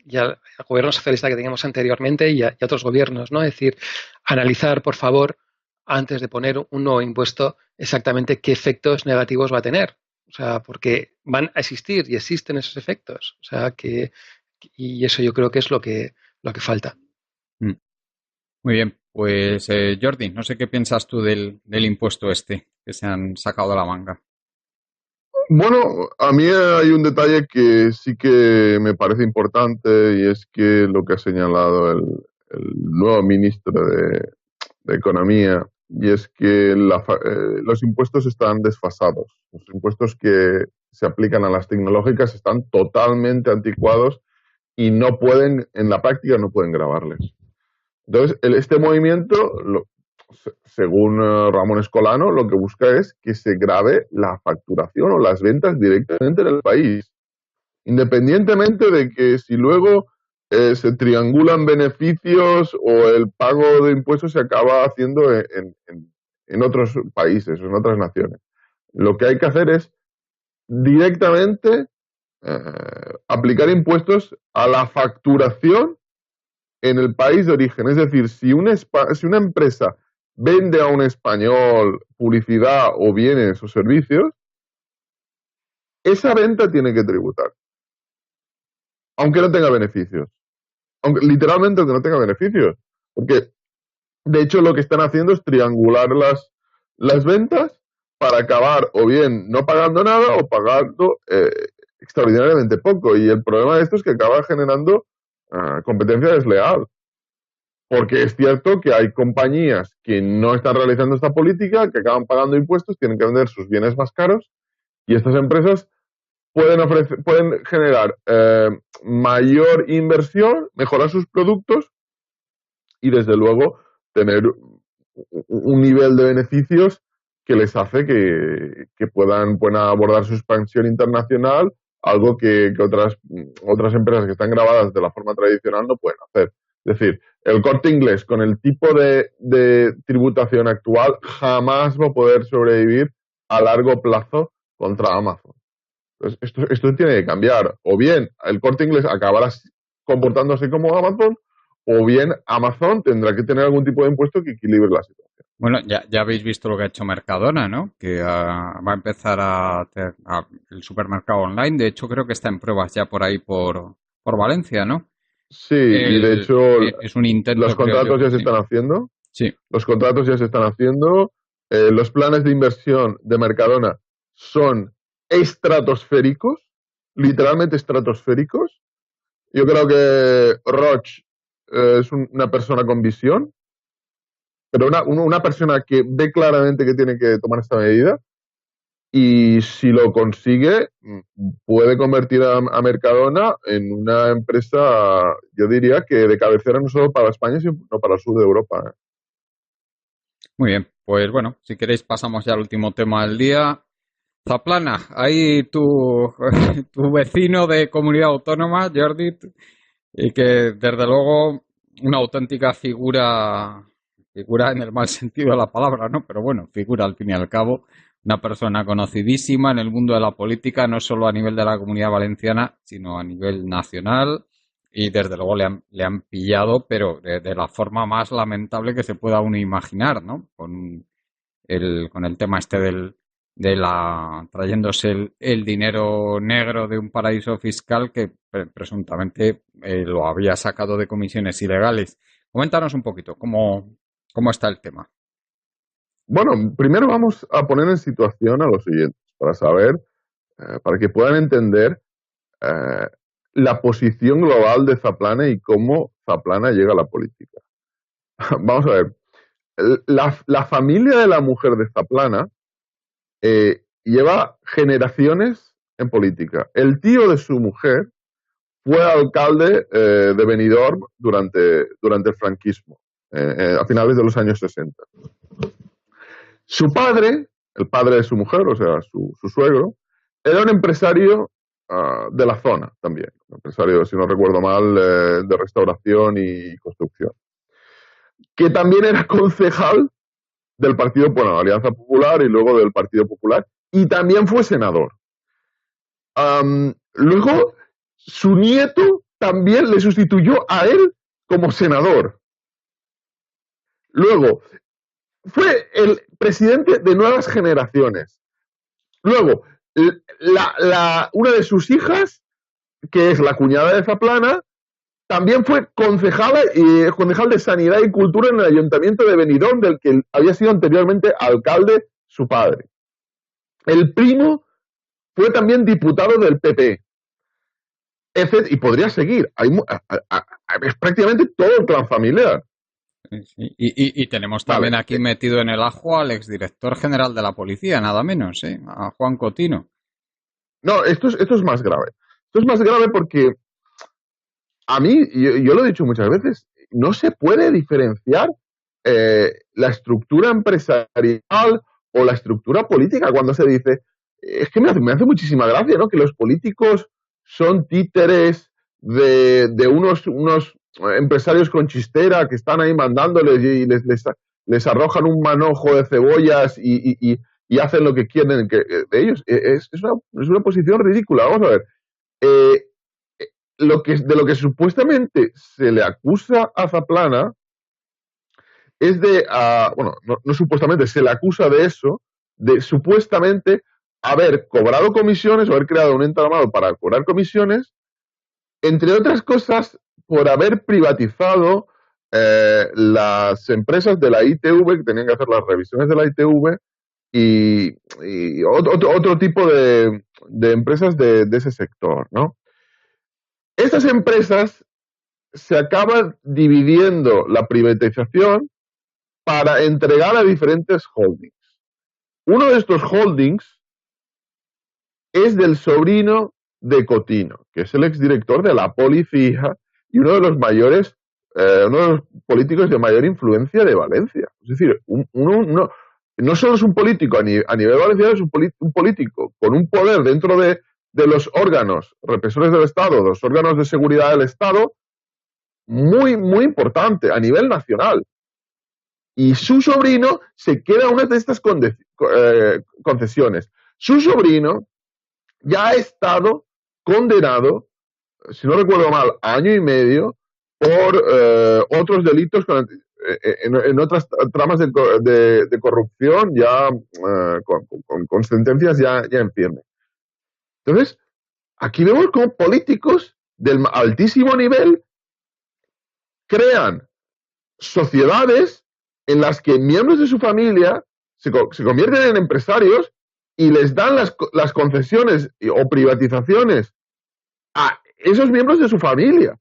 gobierno socialista que teníamos anteriormente y a otros gobiernos, ¿no? Es decir, analizar, por favor, antes de poner un nuevo impuesto, exactamente qué efectos negativos va a tener. O sea, porque van a existir y existen esos efectos. O sea, y eso yo creo que es lo que falta. Mm. Muy bien, pues Jordi, no sé qué piensas tú del impuesto este que se han sacado de la manga. Bueno, a mí hay un detalle que sí que me parece importante y es que lo que ha señalado el nuevo ministro de Economía y es que los impuestos están desfasados. Los impuestos que se aplican a las tecnológicas están totalmente anticuados y no pueden, en la práctica, no pueden grabarles. Entonces, este movimiento, según Ramón Escolano, lo que busca es que se grave la facturación o las ventas directamente en el país, independientemente de que si luego se triangulan beneficios o el pago de impuestos se acaba haciendo en otros países o en otras naciones. Lo que hay que hacer es directamente aplicar impuestos a la facturación en el país de origen. Es decir, si una empresa vende a un español publicidad o bienes o servicios, esa venta tiene que tributar, aunque no tenga beneficios. Literalmente aunque no tenga beneficios. Porque, de hecho, lo que están haciendo es triangular las ventas para acabar o bien no pagando nada o pagando extraordinariamente poco. Y el problema de esto es que acaba generando competencia desleal. Porque es cierto que hay compañías que no están realizando esta política, que acaban pagando impuestos, tienen que vender sus bienes más caros y estas empresas pueden generar mayor inversión, mejorar sus productos y desde luego tener un nivel de beneficios que les hace que puedan abordar su expansión internacional, algo que otras empresas que están grabadas de la forma tradicional no pueden hacer. Es decir, el Corte Inglés con el tipo de tributación actual jamás va a poder sobrevivir a largo plazo contra Amazon. Entonces, esto tiene que cambiar. O bien el Corte Inglés acabará comportándose como Amazon, o bien Amazon tendrá que tener algún tipo de impuesto que equilibre la situación. Bueno, ya habéis visto lo que ha hecho Mercadona, ¿no? Que va a empezar el supermercado online. De hecho, creo que está en pruebas ya por ahí por Valencia, ¿no? Sí, y de hecho es un intento, los creo yo. contratos ya se Sí. están haciendo. Sí. Los contratos ya se están haciendo. Los planes de inversión de Mercadona son estratosféricos, literalmente estratosféricos. Yo creo que Roche es una persona con visión, pero una persona que ve claramente que tiene que tomar esta medida y si lo consigue puede convertir a Mercadona en una empresa, yo diría que de cabecera no solo para España, sino para el sur de Europa. Muy bien, pues bueno, si queréis pasamos ya al último tema del día. Zaplana, ahí tu, tu vecino de comunidad autónoma, Jordi, y que desde luego una auténtica figura en el mal sentido de la palabra, ¿no? Pero bueno, figura al fin y al cabo, una persona conocidísima en el mundo de la política, no solo a nivel de la Comunidad Valenciana, sino a nivel nacional, y desde luego le han pillado, pero de la forma más lamentable que se pueda uno imaginar, ¿no? Con el tema este trayéndose el dinero negro de un paraíso fiscal que presuntamente lo había sacado de comisiones ilegales. Coméntanos un poquito cómo está el tema. Bueno, primero vamos a poner en situación a los oyentes para saber, para que puedan entender eh, la posición global de Zaplana y cómo Zaplana llega a la política. Vamos a ver, la familia de la mujer de Zaplana lleva generaciones en política. El tío de su mujer fue alcalde de Benidorm durante el franquismo, a finales de los años 60. Su padre, el padre de su mujer, o sea, su suegro, era un empresario de la zona también. Un empresario, si no recuerdo mal, de restauración y construcción. Que también era concejal del Partido, bueno, Alianza Popular y luego del Partido Popular. Y también fue senador. Luego, su nieto también le sustituyó a él como senador. Luego, fue el presidente de Nuevas Generaciones. Luego, una de sus hijas, que es la cuñada de Zaplana, también fue concejal de Sanidad y Cultura en el Ayuntamiento de Benidorm, del que había sido anteriormente alcalde su padre. El primo fue también diputado del PP. Y podría seguir. Es prácticamente todo el clan familiar. Sí. Y tenemos también aquí metido en el ajo al exdirector general de la policía, nada menos, a Juan Cotino. No, esto es más grave. Esto es más grave porque a mí, yo lo he dicho muchas veces, no se puede diferenciar la estructura empresarial o la estructura política cuando se dice, es que me hace muchísima gracia, ¿no? Que los políticos son títeres de unos empresarios con chistera que están ahí mandándoles y les arrojan un manojo de cebollas y hacen lo que quieren de ellos. Es una posición ridícula. Vamos a ver. De lo que supuestamente se le acusa a Zaplana es de, bueno, no supuestamente, se le acusa de eso, de supuestamente haber cobrado comisiones o haber creado un entramado para cobrar comisiones, entre otras cosas, por haber privatizado las empresas de la ITV, que tenían que hacer las revisiones de la ITV, y otro tipo de empresas de ese sector, ¿no? Estas empresas se acaba dividiendo la privatización para entregar a diferentes holdings. Uno de estos holdings es del sobrino de Cotino, que es el exdirector de la policía y uno de los mayores, uno de los políticos de mayor influencia de Valencia. Es decir, no solo es un político a nivel valenciano, es un político con un poder dentro de los órganos represores del Estado, de los órganos de seguridad del Estado, muy, muy importante a nivel nacional. Y su sobrino se queda una de estas concesiones. Su sobrino ya ha estado condenado, si no recuerdo mal, a 1 año y medio por otros delitos en otras tramas de corrupción ya con sentencias ya en firme. Entonces, aquí vemos como políticos del altísimo nivel crean sociedades en las que miembros de su familia se convierten en empresarios y les dan las concesiones o privatizaciones a esos miembros de su familia.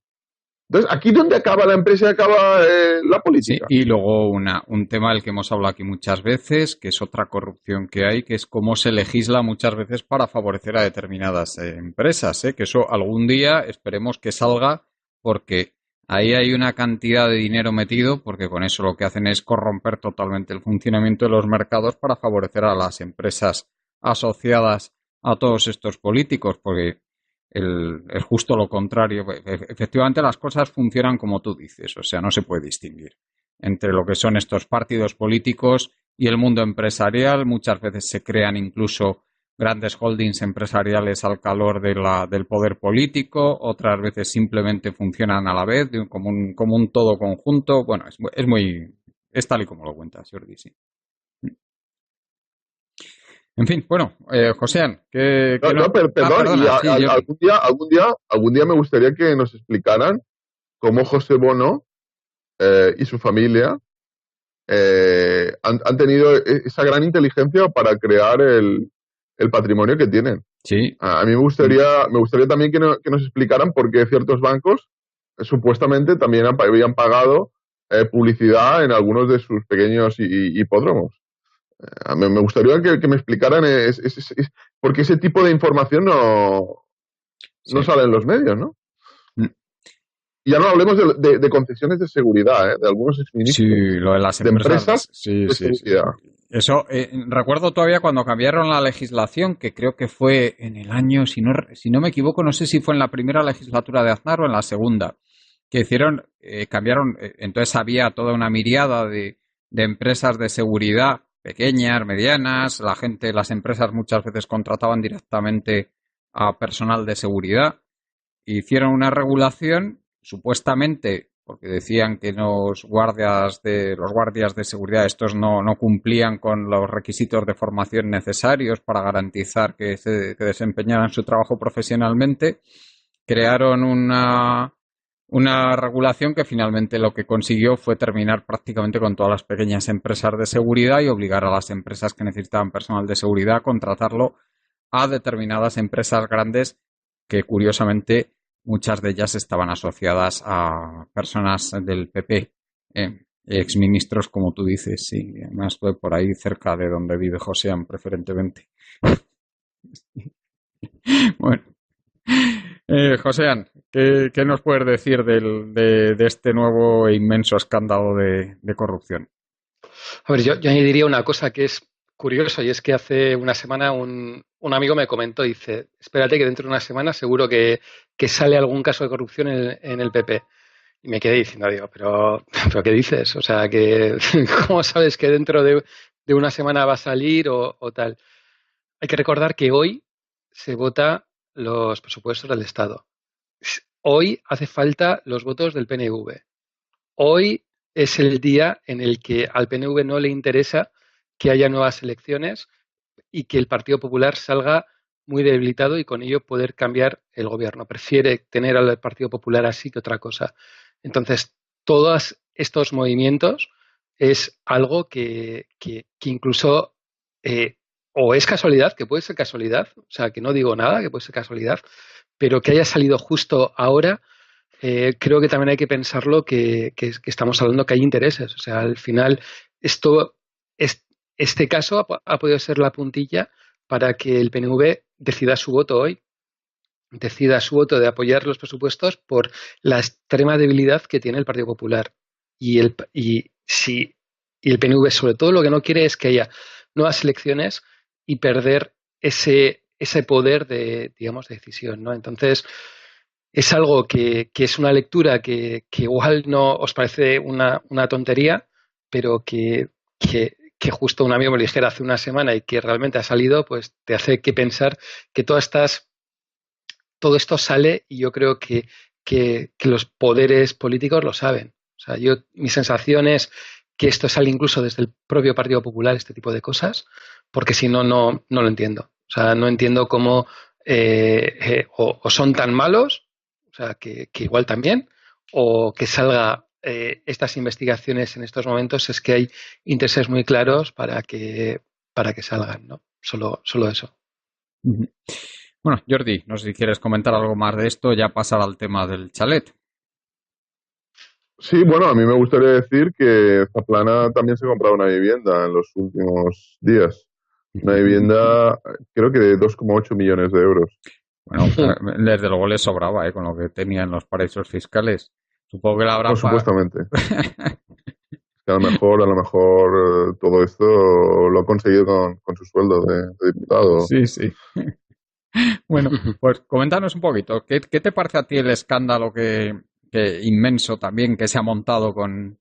Entonces, aquí donde acaba la empresa y acaba la política. Sí, y luego un tema del que hemos hablado aquí muchas veces, que es otra corrupción que hay, que es cómo se legisla muchas veces para favorecer a determinadas empresas, que eso algún día esperemos que salga, porque ahí hay una cantidad de dinero metido, porque con eso lo que hacen es corromper totalmente el funcionamiento de los mercados para favorecer a las empresas asociadas a todos estos políticos, porque es justo lo contrario. Efectivamente, las cosas funcionan como tú dices, o sea, no se puede distinguir entre lo que son estos partidos políticos y el mundo empresarial. Muchas veces se crean incluso grandes holdings empresariales al calor del poder político, otras veces simplemente funcionan a la vez, como un todo conjunto. Bueno, es tal y como lo cuentas, Jordi, sí. En fin, bueno, Joséan, perdón, sí, algún día me gustaría que nos explicaran cómo José Bono y su familia han tenido esa gran inteligencia para crear el patrimonio que tienen. Sí. A mí me gustaría también que nos explicaran por qué ciertos bancos supuestamente también habían pagado publicidad en algunos de sus pequeños hipódromos. Me gustaría que me explicaran por qué ese tipo de información no sale en los medios, ¿no? Y ya no hablemos de concesiones de seguridad, de algunos exministros. Sí, lo de las empresas de seguridad. Eso, recuerdo todavía cuando cambiaron la legislación, que creo que fue en el año, si no me equivoco, no sé si fue en la primera legislatura de Aznar o en la segunda, que cambiaron, entonces había toda una miriada de empresas de seguridad, pequeñas, medianas, las empresas muchas veces contrataban directamente a personal de seguridad, hicieron una regulación, supuestamente, porque decían que los guardias de seguridad estos no cumplían con los requisitos de formación necesarios para garantizar que desempeñaran su trabajo profesionalmente. Crearon una regulación que finalmente lo que consiguió fue terminar prácticamente con todas las pequeñas empresas de seguridad y obligar a las empresas que necesitaban personal de seguridad a contratarlo a determinadas empresas grandes que curiosamente muchas de ellas estaban asociadas a personas del PP, exministros, como tú dices, sí. Además, estuve por ahí cerca de donde vive Joséan, preferentemente. Bueno, Joséan, ¿qué nos puedes decir de este nuevo e inmenso escándalo de corrupción? A ver, yo añadiría una cosa que es curiosa, y es que hace una semana un amigo me comentó, dice, espérate que dentro de una semana seguro que sale algún caso de corrupción en el PP. Y me quedé diciendo, digo, pero ¿qué dices? O sea, ¿cómo sabes que dentro de una semana va a salir o tal? Hay que recordar que hoy se vota los presupuestos del Estado. Hoy hace falta los votos del PNV. Hoy es el día en el que al PNV no le interesa que haya nuevas elecciones y que el Partido Popular salga muy debilitado y con ello poder cambiar el gobierno. Prefiere tener al Partido Popular así que otra cosa. Entonces, todos estos movimientos es algo que incluso o es casualidad, que puede ser casualidad, o sea, que no digo nada, que puede ser casualidad, pero que haya salido justo ahora, creo que también hay que pensarlo que estamos hablando que hay intereses. O sea, al final, este caso ha podido ser la puntilla para que el PNV decida su voto hoy, decida su voto de apoyar los presupuestos por la extrema debilidad que tiene el Partido Popular. Y el PNV, sobre todo, lo que no quiere es que haya nuevas elecciones y perder ese poder de decisión, ¿no? Entonces, es algo que es una lectura que igual no os parece una tontería, pero que justo un amigo me lo dijera hace una semana y que realmente ha salido, pues te hace que pensar que todo esto sale, y yo creo que los poderes políticos lo saben. O sea, mi sensación es que esto sale incluso desde el propio Partido Popular, este tipo de cosas, porque si no lo entiendo. O sea, no entiendo cómo o son tan malos, o sea, que igual también, o que salga estas investigaciones en estos momentos es que hay intereses muy claros para que salgan, ¿no? Solo eso. Ujú. Bueno, Jordi, no sé si quieres comentar algo más de esto, ya pasar al tema del chalet. Sí, bueno, a mí me gustaría decir que Zaplana también se ha comprado una vivienda en los últimos días. Una vivienda, creo que de 2,8 millones de euros. Bueno, desde luego le sobraba, con lo que tenía en los paraísos fiscales. Supongo que la habrá Pues supuestamente. Que a lo mejor todo esto lo ha conseguido con su sueldo de diputado. Sí, sí. Bueno, pues coméntanos un poquito, ¿qué te parece a ti el escándalo que inmenso también que se ha montado con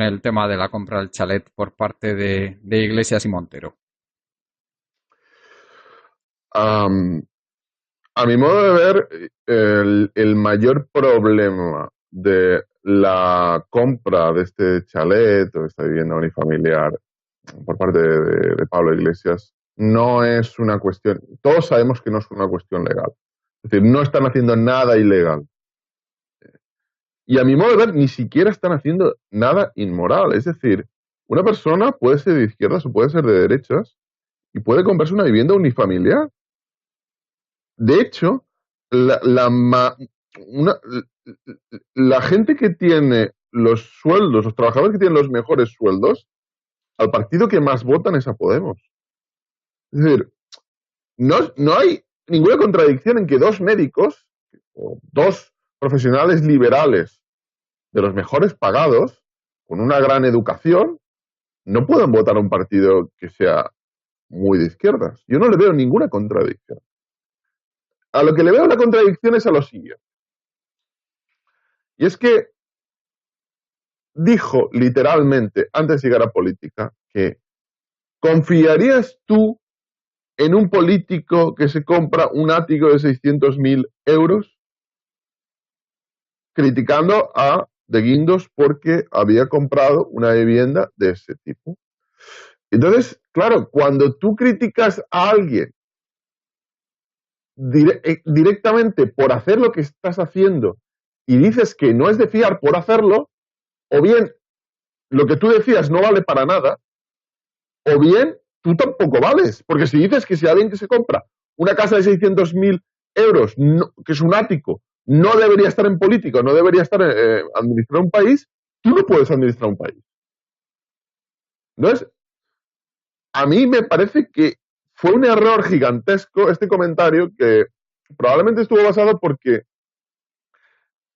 el tema de la compra del chalet por parte de Iglesias y Montero? Am, a mi modo de ver, el mayor problema de la compra de este chalet o de esta vivienda unifamiliar por parte de Pablo Iglesias no es una cuestión, todos sabemos que no es una cuestión legal. Es decir, no están haciendo nada ilegal. Y a mi modo de ver, ni siquiera están haciendo nada inmoral. Es decir, una persona puede ser de izquierdas o puede ser de derechas y puede comprarse una vivienda unifamiliar. De hecho, la, la, ma- una- la gente que tiene los sueldos, los trabajadores que tienen los mejores sueldos, al partido que más votan es a Podemos. Es decir, no hay ninguna contradicción en que dos médicos o dos profesionales liberales de los mejores pagados, con una gran educación, no puedan votar a un partido que sea muy de izquierdas. Yo no le veo ninguna contradicción. A lo que le veo la contradicción es a lo siguiente. Y es que dijo literalmente, antes de llegar a política, que ¿confiarías tú en un político que se compra un ático de 600.000 euros? Criticando a De Guindos porque había comprado una vivienda de ese tipo. Entonces, claro, cuando tú criticas a alguien directamente por hacer lo que estás haciendo y dices que no es de fiar por hacerlo, o bien lo que tú decías no vale para nada, o bien tú tampoco vales. Porque si dices que si alguien que se compra una casa de 600.000 euros, no, que es un ático, no debería estar en política, no debería estar administrar un país, tú no puedes administrar un país. Entonces, a mí me parece que fue un error gigantesco este comentario que probablemente estuvo basado porque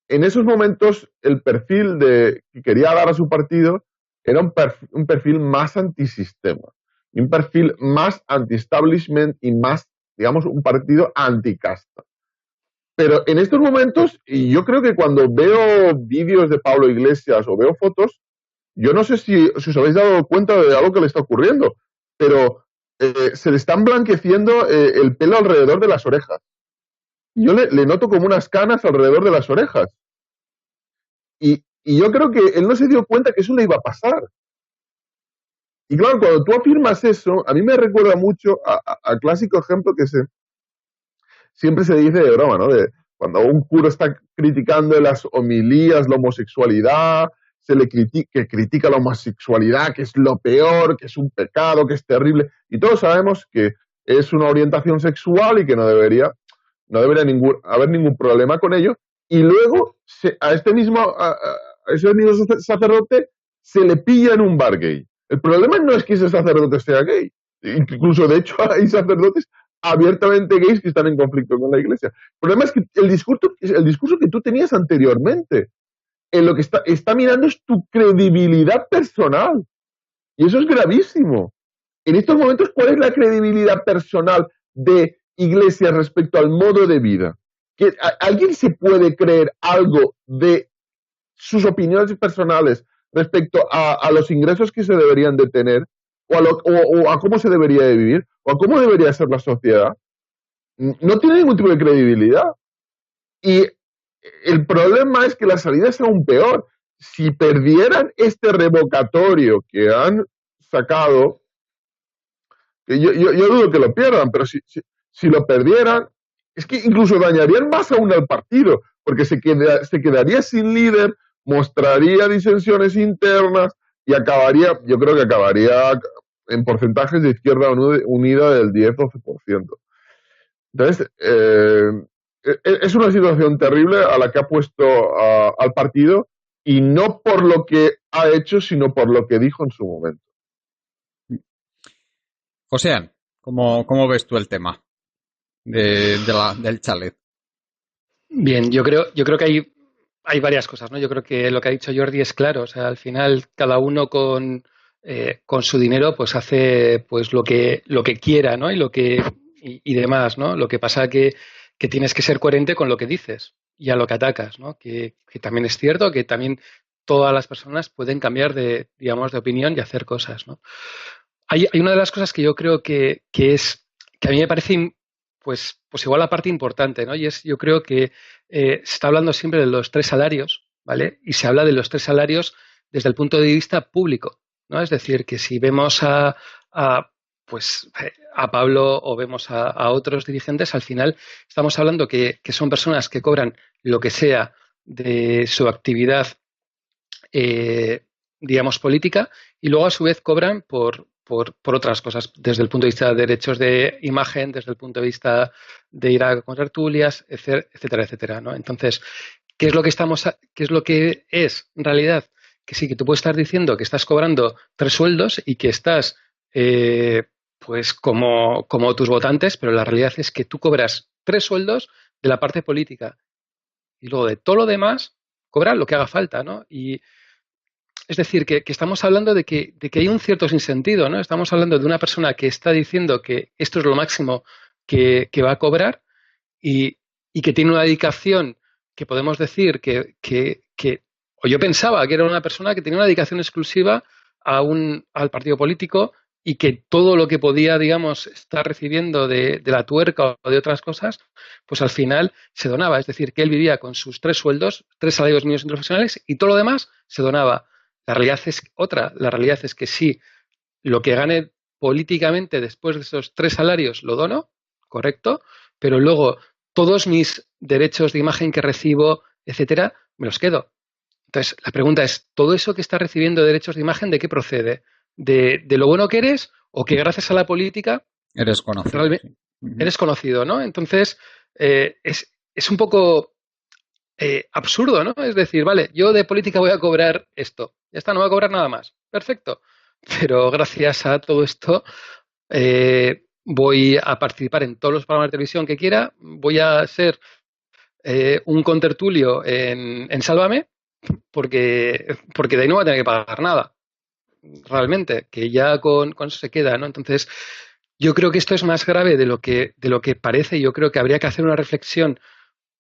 en esos momentos el perfil que quería dar a su partido era un perfil más antisistema, un perfil más anti-establishment y más, digamos, un partido anticasta. Pero en estos momentos, y yo creo que cuando veo vídeos de Pablo Iglesias o veo fotos, yo no sé si os habéis dado cuenta de algo que le está ocurriendo, pero se le están blanqueciendo el pelo alrededor de las orejas. Yo le noto como unas canas alrededor de las orejas. Y yo creo que él no se dio cuenta que eso le iba a pasar. Y claro, cuando tú afirmas eso, a mí me recuerda mucho al clásico ejemplo que siempre se dice de broma, ¿no? De cuando un cura está criticando en las homilías la homosexualidad, se le critica la homosexualidad, que es lo peor, que es un pecado, que es terrible. Y todos sabemos que es una orientación sexual y que no debería haber ningún problema con ello. Y luego a ese mismo sacerdote se le pilla en un bar gay. El problema no es que ese sacerdote sea gay. Incluso, de hecho, hay sacerdotes abiertamente gays que están en conflicto con la iglesia. El problema es que el discurso que tú tenías anteriormente, en lo que está mirando es tu credibilidad personal. Y eso es gravísimo. En estos momentos, ¿cuál es la credibilidad personal de Iglesias respecto al modo de vida? ¿Que alguien se puede creer algo de sus opiniones personales respecto a los ingresos que se deberían de tener o a cómo se debería de vivir o a cómo debería ser la sociedad? No tiene ningún tipo de credibilidad. Y el problema es que la salida es aún peor. Si perdieran este revocatorio que han sacado, que yo dudo que lo pierdan, pero si lo perdieran, es que incluso dañarían más aún al partido, porque se quedaría sin líder, mostraría disensiones internas y acabaría, yo creo que acabaría en porcentajes de Izquierda Unida del 10-12%. Entonces, es una situación terrible a la que ha puesto al partido, y no por lo que ha hecho, sino por lo que dijo en su momento. Joséan, ¿cómo ves tú el tema del chalet? Bien, yo creo que hay varias cosas, ¿no? Yo creo que lo que ha dicho Jordi es claro. O sea, al final cada uno con su dinero pues hace pues lo que quiera, ¿no? Y demás, ¿no? Lo que pasa que tienes que ser coherente con lo que dices y a lo que atacas, ¿no? Que también es cierto que también todas las personas pueden cambiar digamos, de opinión y hacer cosas, ¿no? Hay una de las cosas que yo creo que a mí me parece pues igual la parte importante, ¿no? Y yo creo que se está hablando siempre de los tres salarios, ¿vale? Y se habla de los tres salarios desde el punto de vista público, ¿no? Es decir, que si vemos pues, a Pablo o vemos a otros dirigentes, al final estamos hablando que son personas que cobran lo que sea de su actividad, digamos, política, y luego a su vez cobran por otras cosas, desde el punto de vista de derechos de imagen, desde el punto de vista de ir a tertulias, etcétera, etcétera, ¿no? Entonces, qué es lo que es en realidad? Que sí, que tú puedes estar diciendo que estás cobrando 3 sueldos y que estás pues como tus votantes, pero la realidad es que tú cobras 3 sueldos de la parte política y luego de todo lo demás cobra lo que haga falta, ¿no? Y es decir, que estamos hablando de que hay un cierto sinsentido, ¿no? Estamos hablando de una persona que está diciendo que esto es lo máximo que va a cobrar y que tiene una dedicación que podemos decir o yo pensaba que era una persona que tenía una dedicación exclusiva al partido político y que todo lo que podía, digamos, estar recibiendo de la tuerca o de otras cosas, pues al final se donaba. Es decir, que él vivía con sus 3 sueldos, 3 salarios mínimos interprofesionales y todo lo demás se donaba. La realidad es otra. La realidad es que sí, lo que gane políticamente después de esos 3 salarios lo dono, correcto, pero luego todos mis derechos de imagen que recibo, etcétera, me los quedo. Entonces, la pregunta es, ¿todo eso que estás recibiendo de derechos de imagen, de qué procede? ¿De lo bueno que eres o que gracias a la política Eres conocido. realmente Sí. eres conocido, ¿no? Entonces, es un poco absurdo, ¿no? Es decir, vale, yo de política voy a cobrar esto, ya está, no voy a cobrar nada más. Perfecto. Pero gracias a todo esto voy a participar en todos los programas de televisión que quiera, voy a ser un contertulio en Sálvame, porque de ahí no voy a tener que pagar nada, realmente, que ya con eso se queda, ¿no? Entonces, yo creo que esto es más grave de lo que parece. Yo creo que habría que hacer una reflexión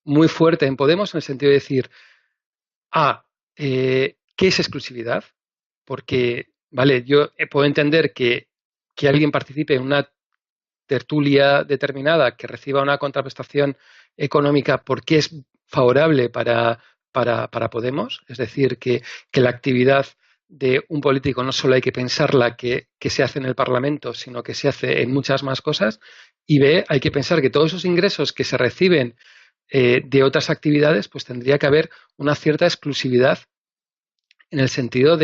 muy fuerte en Podemos en el sentido de decir, ¿qué es exclusividad? Porque, vale, yo puedo entender que alguien participe en una tertulia determinada, que reciba una contraprestación económica porque es favorable para Podemos, es decir, que la actividad de un político no solo hay que pensarla que se hace en el Parlamento, sino que se hace en muchas más cosas, y B, hay que pensar que todos esos ingresos que se reciben de otras actividades, pues tendría que haber una cierta exclusividad en el sentido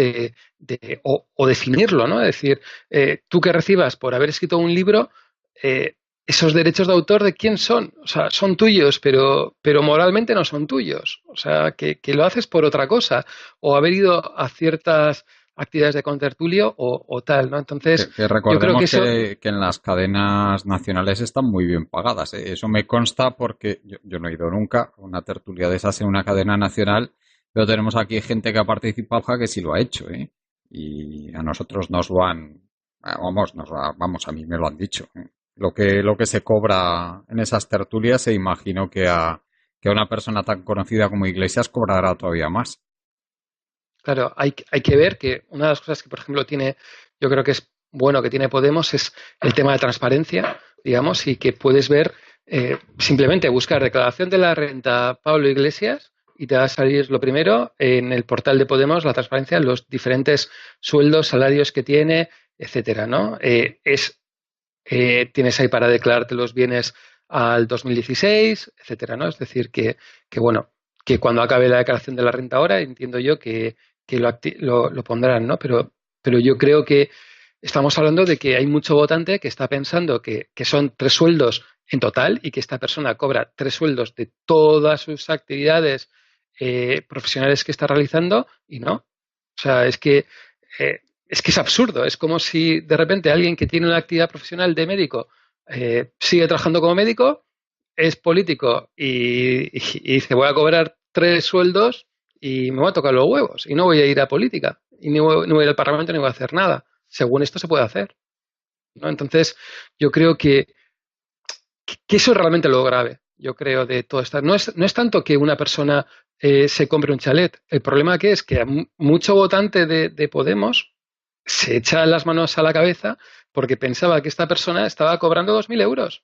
o definirlo, ¿no? Es decir, tú que recibas por haber escrito un libro, esos derechos de autor, ¿de quién son? O sea, son tuyos, pero moralmente no son tuyos. O sea, que lo haces por otra cosa, o haber ido a ciertas actividades de contertulio o tal, ¿no? Entonces, Que yo creo recordemos que eso... que en las cadenas nacionales están muy bien pagadas, ¿eh? Eso me consta porque yo no he ido nunca a una tertulia de esas en una cadena nacional, pero tenemos aquí gente que ha participado que sí lo ha hecho, ¿eh? Y a nosotros nos lo han, vamos, a mí me lo han dicho, ¿eh? Lo que se cobra en esas tertulias, se imagino que a una persona tan conocida como Iglesias cobrará todavía más. Claro, hay que ver que una de las cosas que, por ejemplo, yo creo que es bueno que tiene Podemos es el tema de transparencia, digamos, y que puedes ver, simplemente buscar declaración de la renta Pablo Iglesias y te va a salir lo primero en el portal de Podemos, la transparencia, los diferentes sueldos, salarios que tiene, etcétera, ¿no? Tienes ahí para declararte los bienes al 2016, etcétera, ¿no? Es decir, que bueno, que cuando acabe la declaración de la renta ahora, entiendo yo que lo pondrán, ¿no? Pero yo creo que estamos hablando de que hay mucho votante que está pensando que son 3 sueldos en total y que esta persona cobra 3 sueldos de todas sus actividades profesionales que está realizando y no. O sea, es que es absurdo. Es como si de repente alguien que tiene una actividad profesional de médico sigue trabajando como médico, es político y dice voy a cobrar 3 sueldos y me voy a tocar los huevos y no voy a ir a política y no voy a ir al Parlamento ni voy a hacer nada. Según esto se puede hacer, ¿no? Entonces, yo creo que eso es realmente lo grave, yo creo, de todo esto. No es tanto que una persona se compre un chalet. El problema que es que mucho votante de Podemos se echa las manos a la cabeza porque pensaba que esta persona estaba cobrando 2.000 euros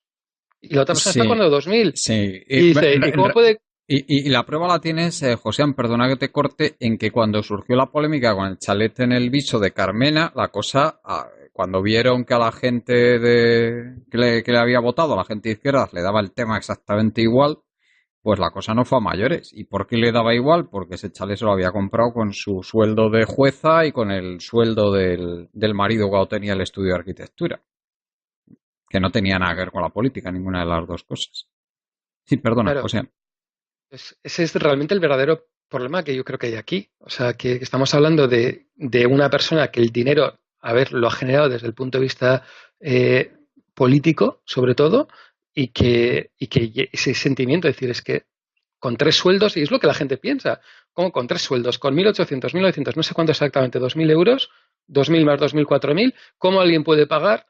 y la otra persona está Sí, cobrando 2.000. sí. Y dice, ¿y cómo puede? Y la prueba la tienes, Josean, perdona que te corte, en que cuando surgió la polémica con el chalet en el viso de Carmena, la cosa, cuando vieron que a la gente que le había votado, a la gente de izquierdas, le daba el tema exactamente igual, pues la cosa no fue a mayores. ¿Y por qué le daba igual? Porque ese chalet se lo había comprado con su sueldo de jueza y con el sueldo del marido cuando tenía el estudio de arquitectura, que no tenía nada que ver con la política, ninguna de las dos cosas. Sí, perdona, Claro, José. ese es realmente el verdadero problema que yo creo que hay aquí. O sea, que estamos hablando de una persona que el dinero, a ver, lo ha generado desde el punto de vista eh, político, sobre todo, y que ese sentimiento, es decir, es que con 3 sueldos, y es lo que la gente piensa, como con 3 sueldos, con 1.800, 1.900, no sé cuánto exactamente, 2.000 euros, 2.000 más 2.000, 4.000, ¿cómo alguien puede pagar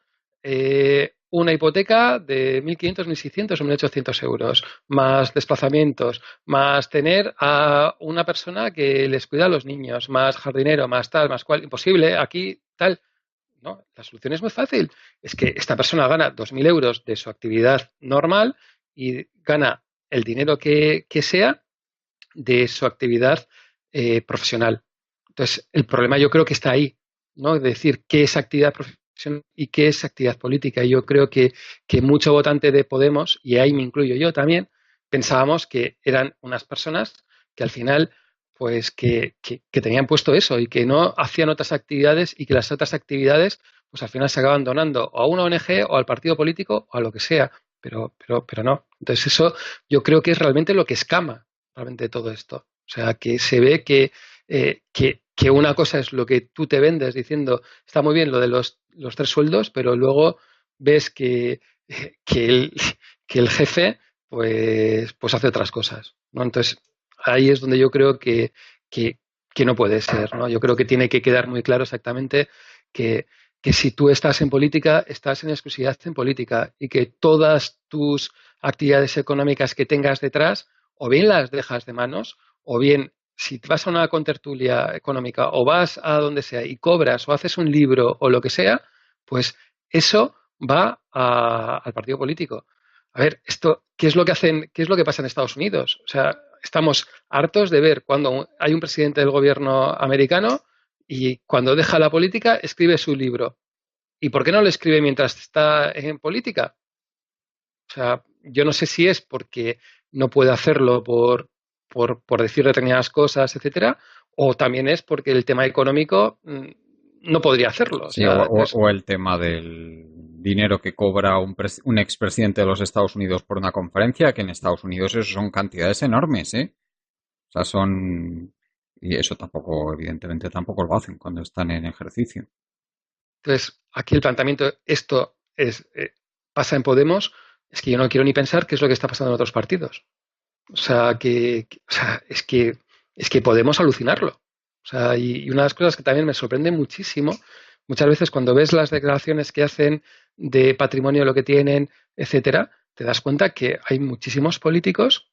una hipoteca de 1.500, 1.600 o 1.800 euros, más desplazamientos, más tener a una persona que les cuida a los niños, más jardinero, más tal, más cual? Imposible, aquí tal. No, la solución es muy fácil. Es que esta persona gana 2.000 euros de su actividad normal y gana el dinero que sea de su actividad profesional. Entonces, el problema yo creo que está ahí, ¿no? Es decir, qué es actividad profesional y qué es actividad política. Y yo creo que mucho votante de Podemos, y ahí me incluyo yo también, pensábamos que eran unas personas que al final, pues que tenían puesto eso y que no hacían otras actividades y que las otras actividades, pues al final se acaban donando o a una ONG o al partido político o a lo que sea. Pero no. Entonces eso yo creo que es realmente lo que escama realmente todo esto. O sea, que se ve que una cosa es lo que tú te vendes diciendo, está muy bien lo de los 3 sueldos, pero luego ves que, el, que el jefe pues hace otras cosas, ¿no? Entonces, ahí es donde yo creo que, que no puede ser, ¿no? Yo creo que tiene que quedar muy claro exactamente que, que si tú estás en política, estás en exclusividad en política y que todas tus actividades económicas que tengas detrás o bien las dejas de manos, o bien si vas a una contertulia económica o vas a donde sea y cobras o haces un libro o lo que sea, pues eso va al partido político. A ver, esto, ¿qué es lo que hacen, qué es lo que pasa en Estados Unidos? O sea, estamos hartos de ver cuando hay un presidente del gobierno americano y cuando deja la política escribe su libro. ¿Y por qué no lo escribe mientras está en política? O sea, yo no sé si es porque no puede hacerlo por decir determinadas cosas, etcétera, o también es porque el tema económico no podría hacerlo. O Sí, o, sea, o- entonces, o el tema del dinero que cobra un expresidente de los Estados Unidos por una conferencia, que en Estados Unidos eso son cantidades enormes, ¿eh? O sea, son... Y eso tampoco, evidentemente, tampoco lo hacen cuando están en ejercicio. entonces, aquí el planteamiento, esto pasa en Podemos, es que yo no quiero ni pensar qué es lo que está pasando en otros partidos. O sea, o sea, es que podemos alucinarlo. O sea, y una de las cosas que también me sorprende muchísimo, muchas veces cuando ves las declaraciones que hacen de patrimonio, lo que tienen, etcétera, te das cuenta que hay muchísimos políticos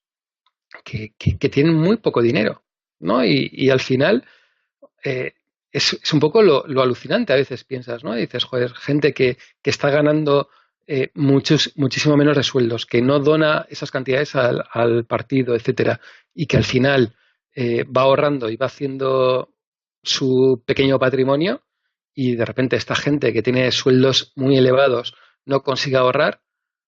que tienen muy poco dinero, ¿no? Y al final es un poco lo alucinante, a veces piensas, ¿no? Y dices, joder, gente que está ganando muchísimo menos de sueldos, que no dona esas cantidades al partido, etcétera, y que al final va ahorrando y va haciendo su pequeño patrimonio, y de repente esta gente que tiene sueldos muy elevados no consigue ahorrar,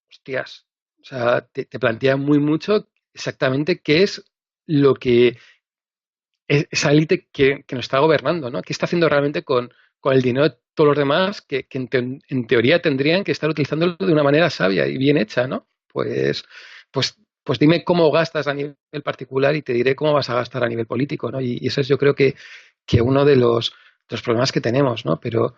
hostias, o sea, te plantea muy mucho exactamente qué es lo que esa élite que nos está gobernando, ¿no? ¿Qué está haciendo realmente con el dinero de todos los demás que en teoría tendrían que estar utilizándolo de una manera sabia y bien hecha, ¿no? Pues dime cómo gastas a nivel particular y te diré cómo vas a gastar a nivel político, ¿no? Y eso es, yo creo que uno de los problemas que tenemos, ¿no? Pero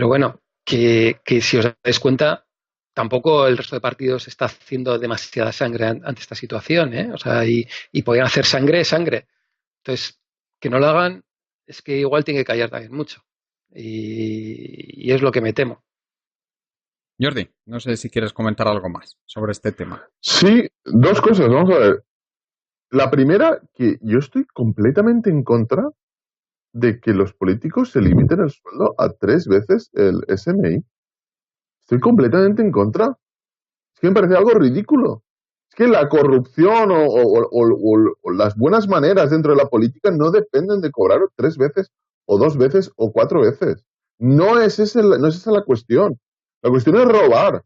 bueno, que si os dais cuenta, tampoco el resto de partidos está haciendo demasiada sangre ante esta situación, ¿eh? O sea, y podrían hacer sangre, sangre. Entonces, que no lo hagan es que igual tiene que callar también mucho. Y es lo que me temo. Jordi, no sé si quieres comentar algo más sobre este tema. Sí, dos cosas, vamos a ver. La primera, que yo estoy completamente en contra de que los políticos se limiten el sueldo a 3 veces el SMI. Estoy completamente en contra. Es que me parece algo ridículo. Es que la corrupción o las buenas maneras dentro de la política no dependen de cobrar 3 veces o 2 veces o 4 veces. No es esa la cuestión. La cuestión es robar.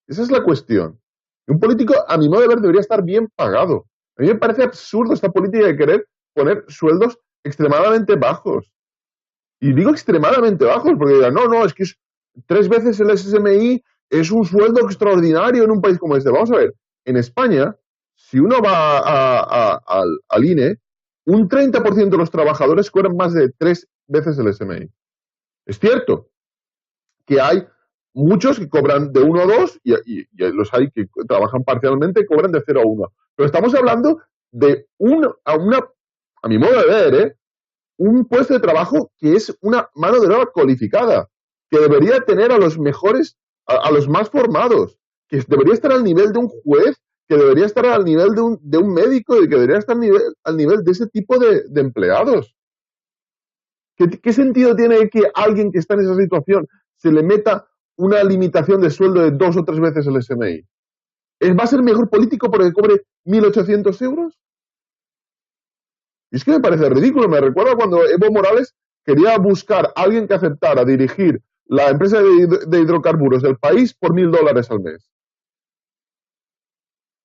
Esa es la cuestión. Y un político, a mi modo de ver, debería estar bien pagado. A mí me parece absurdo esta política de querer poner sueldos extremadamente bajos. Y digo extremadamente bajos porque dirán, no, es que es 3 veces el SSMI es un sueldo extraordinario en un país como este. Vamos a ver, en España, si uno va al INE, un 30% de los trabajadores cobran más de 3 veces el SMI. Es cierto que hay muchos que cobran de 1 a 2 y los hay que trabajan parcialmente y cobran de 0 a 1. Pero estamos hablando de a mi modo de ver, un puesto de trabajo que es una mano de obra cualificada, que debería tener a los mejores, a los más formados, que debería estar al nivel de un juez, que debería estar al nivel de un médico y que debería estar al nivel de ese tipo de empleados. ¿Qué sentido tiene que alguien que está en esa situación se le meta una limitación de sueldo de 2 o 3 veces el SMI? ¿Va a ser mejor político porque cobre 1.800 euros? Y es que me parece ridículo. Me recuerda cuando Evo Morales quería buscar a alguien que aceptara dirigir la empresa de hidrocarburos del país por $1.000 al mes.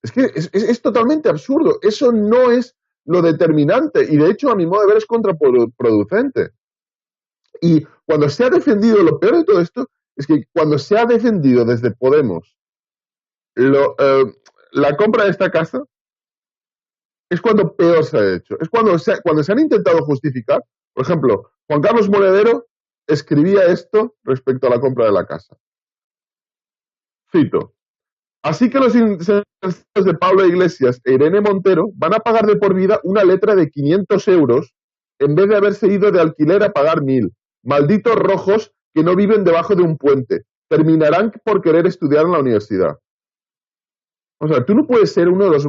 Es que es totalmente absurdo. Eso no es lo determinante y de hecho a mi modo de ver es contraproducente. Y cuando se ha defendido, lo peor de todo esto es que cuando se ha defendido desde Podemos la compra de esta casa, es cuando peor se ha hecho. Es cuando se han intentado justificar. Por ejemplo, Juan Carlos Monedero escribía esto respecto a la compra de la casa. Cito. Así que los incendios de Pablo Iglesias e Irene Montero van a pagar de por vida una letra de 500 euros en vez de haberse ido de alquiler a pagar 1.000. Malditos rojos que no viven debajo de un puente. Terminarán por querer estudiar en la universidad. O sea, tú no puedes ser uno de los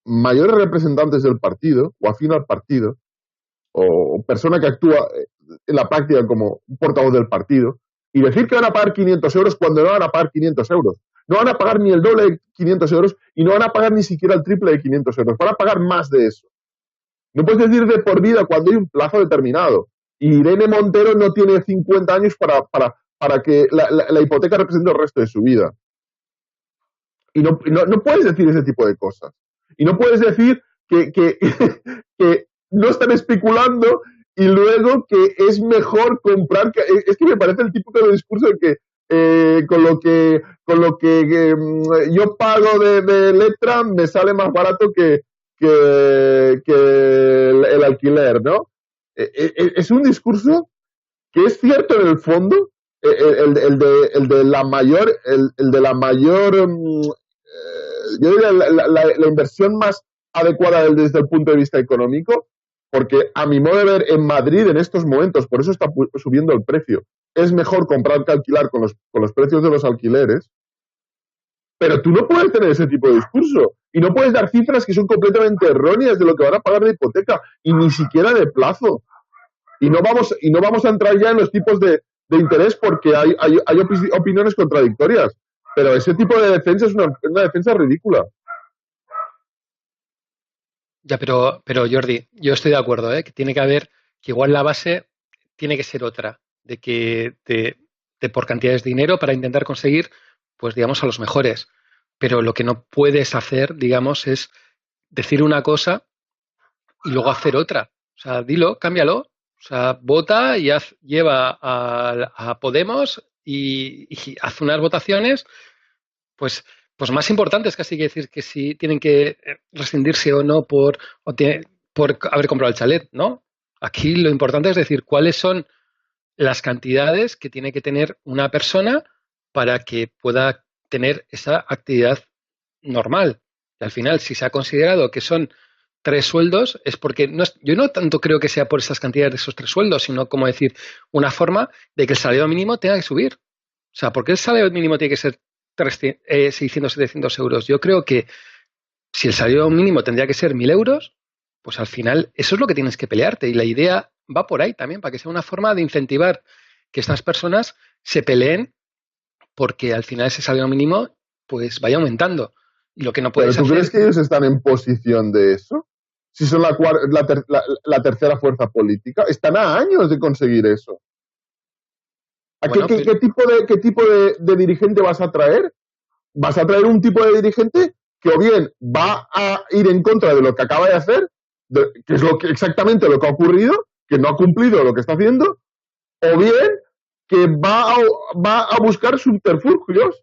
mayores representantes del partido, o afín al partido, o persona que actúa en la práctica como un portavoz del partido, y decir que van a pagar 500 euros cuando no van a pagar 500 euros. No van a pagar ni el doble de 500 euros y no van a pagar ni siquiera el triple de 500 euros. Van a pagar más de eso. No puedes decir de por vida cuando hay un plazo determinado. Y Irene Montero no tiene 50 años para que la hipoteca represente el resto de su vida. Y no puedes decir ese tipo de cosas. Y no puedes decir que no están especulando y luego que es mejor comprar. Es que me parece el típico de discurso de que con lo que yo pago de letra me sale más barato que el alquiler, ¿no? Es un discurso que es cierto en el fondo, el de la mayor, yo diría la inversión más adecuada desde el punto de vista económico, porque a mi modo de ver en Madrid en estos momentos, por eso está subiendo el precio, es mejor comprar que alquilar con los precios de los alquileres, pero tú no puedes tener ese tipo de discurso y no puedes dar cifras que son completamente erróneas de lo que van a pagar de hipoteca y ni siquiera de plazo. Y no vamos a entrar ya en los tipos de interés porque hay opiniones contradictorias. Pero ese tipo de defensa es una defensa ridícula. Ya, pero Jordi, yo estoy de acuerdo, ¿eh? Que tiene que haber, que igual la base tiene que ser otra, de que de por cantidades de dinero para intentar conseguir, pues digamos, a los mejores. Pero lo que no puedes hacer, digamos, es decir una cosa y luego hacer otra. O sea, dilo, cámbialo. O sea, vota y lleva a Podemos y hace unas votaciones, pues, pues más importantes, casi que decir que si tienen que rescindirse o no por haber comprado el chalet, ¿no? Aquí lo importante es decir cuáles son las cantidades que tiene que tener una persona para que pueda tener esa actividad normal. Y al final, si se ha considerado que son 3 sueldos, es porque yo no tanto creo que sea por esas cantidades de esos 3 sueldos, sino como decir, una forma de que el salario mínimo tenga que subir. O sea, ¿por qué el salario mínimo tiene que ser 600, 700 euros? Yo creo que si el salario mínimo tendría que ser 1.000 euros, pues al final eso es lo que tienes que pelearte. Y la idea va por ahí también, para que sea una forma de incentivar que estas personas se peleen porque al final ese salario mínimo pues vaya aumentando. Y lo que no puedes ¿Pero tú hacer... crees que ellos están en posición de eso? Si son la tercera fuerza política, están a años de conseguir eso. Bueno, ¿Qué tipo de dirigente vas a traer? Vas a traer un tipo de dirigente que o bien va a ir en contra de lo que acaba de hacer, que es exactamente lo que ha ocurrido, que no ha cumplido lo que está haciendo, o bien que va a buscar subterfugios.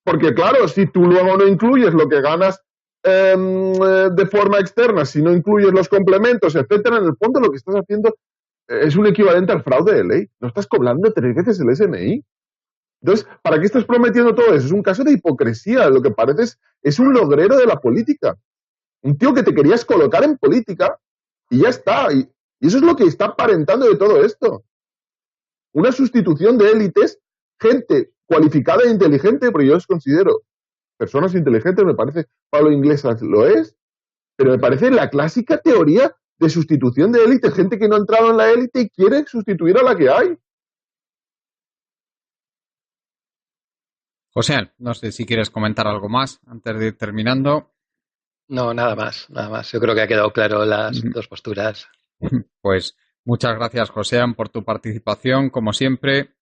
Porque claro, si tú luego no incluyes lo que ganas de forma externa, si no incluyes los complementos, etcétera, en el fondo lo que estás haciendo es un equivalente al fraude de ley. No estás cobrando 3 veces el SMI. Entonces, ¿para qué estás prometiendo todo eso? Es un caso de hipocresía. Lo que parece es un logrero de la política. Un tío que te querías colocar en política y ya está. Y eso es lo que está aparentando de todo esto. Una sustitución de élites, gente cualificada e inteligente, porque yo os considero personas inteligentes, me parece Pablo Iglesias lo es, pero me parece la clásica teoría de sustitución de élite, gente que no ha entrado en la élite y quiere sustituir a la que hay. José, no sé si quieres comentar algo más antes de ir terminando. No, nada más, nada más. Yo creo que ha quedado claro las dos posturas. Pues muchas gracias, José, por tu participación, como siempre.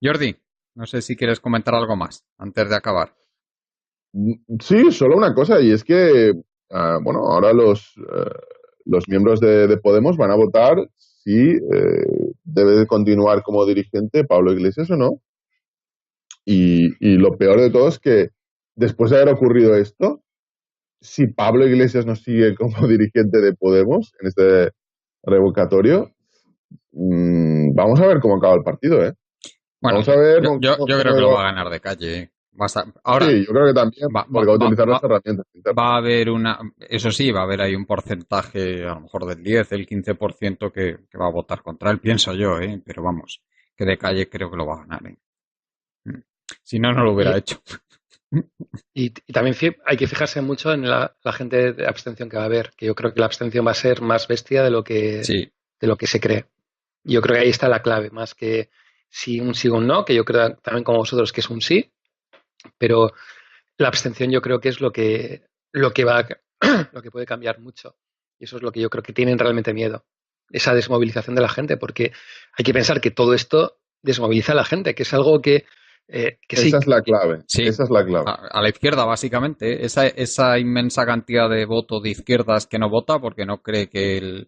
Jordi, no sé si quieres comentar algo más antes de acabar. Sí, solo una cosa, y es que, bueno, ahora los miembros de Podemos van a votar si debe continuar como dirigente Pablo Iglesias o no. Y lo peor de todo es que después de haber ocurrido esto, si Pablo Iglesias no sigue como dirigente de Podemos en este revocatorio, vamos a ver cómo acaba el partido, ¿eh? Bueno, vamos a ver. Yo creo que lo va a ganar de calle, ¿eh? Ahora, sí, yo creo que también, porque va a utilizar las herramientas internas. Va a haber eso sí, va a haber ahí un porcentaje, a lo mejor del 10, el 15% que va a votar contra él, pienso yo, pero vamos, que de calle creo que lo va a ganar, ¿eh? Si no, no lo hubiera hecho. Y también hay que fijarse mucho en la gente de abstención que va a haber, que yo creo que la abstención va a ser más bestia de lo que, de lo que se cree. Yo creo que ahí está la clave, más que si un sí o un no, que yo creo también como vosotros que es un sí, pero la abstención yo creo que es lo que lo que puede cambiar mucho. Y eso es lo que yo creo que tienen realmente miedo, esa desmovilización de la gente, porque hay que pensar que todo esto desmoviliza a la gente, que es algo que sí. Esa es la clave. Sí, esa es la clave. A la izquierda, básicamente. Esa inmensa cantidad de voto de izquierdas que no vota porque no cree que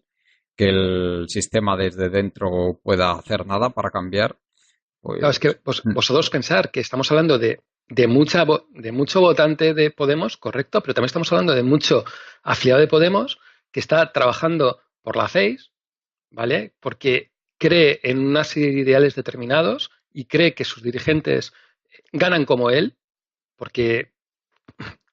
el sistema desde dentro pueda hacer nada para cambiar. Pues... Claro, es que vosotros pensar que estamos hablando de mucho votante de Podemos, correcto, pero también estamos hablando de mucho afiliado de Podemos que está trabajando por la FEIS, ¿vale? Porque cree en una serie de ideales determinados y cree que sus dirigentes ganan como él, porque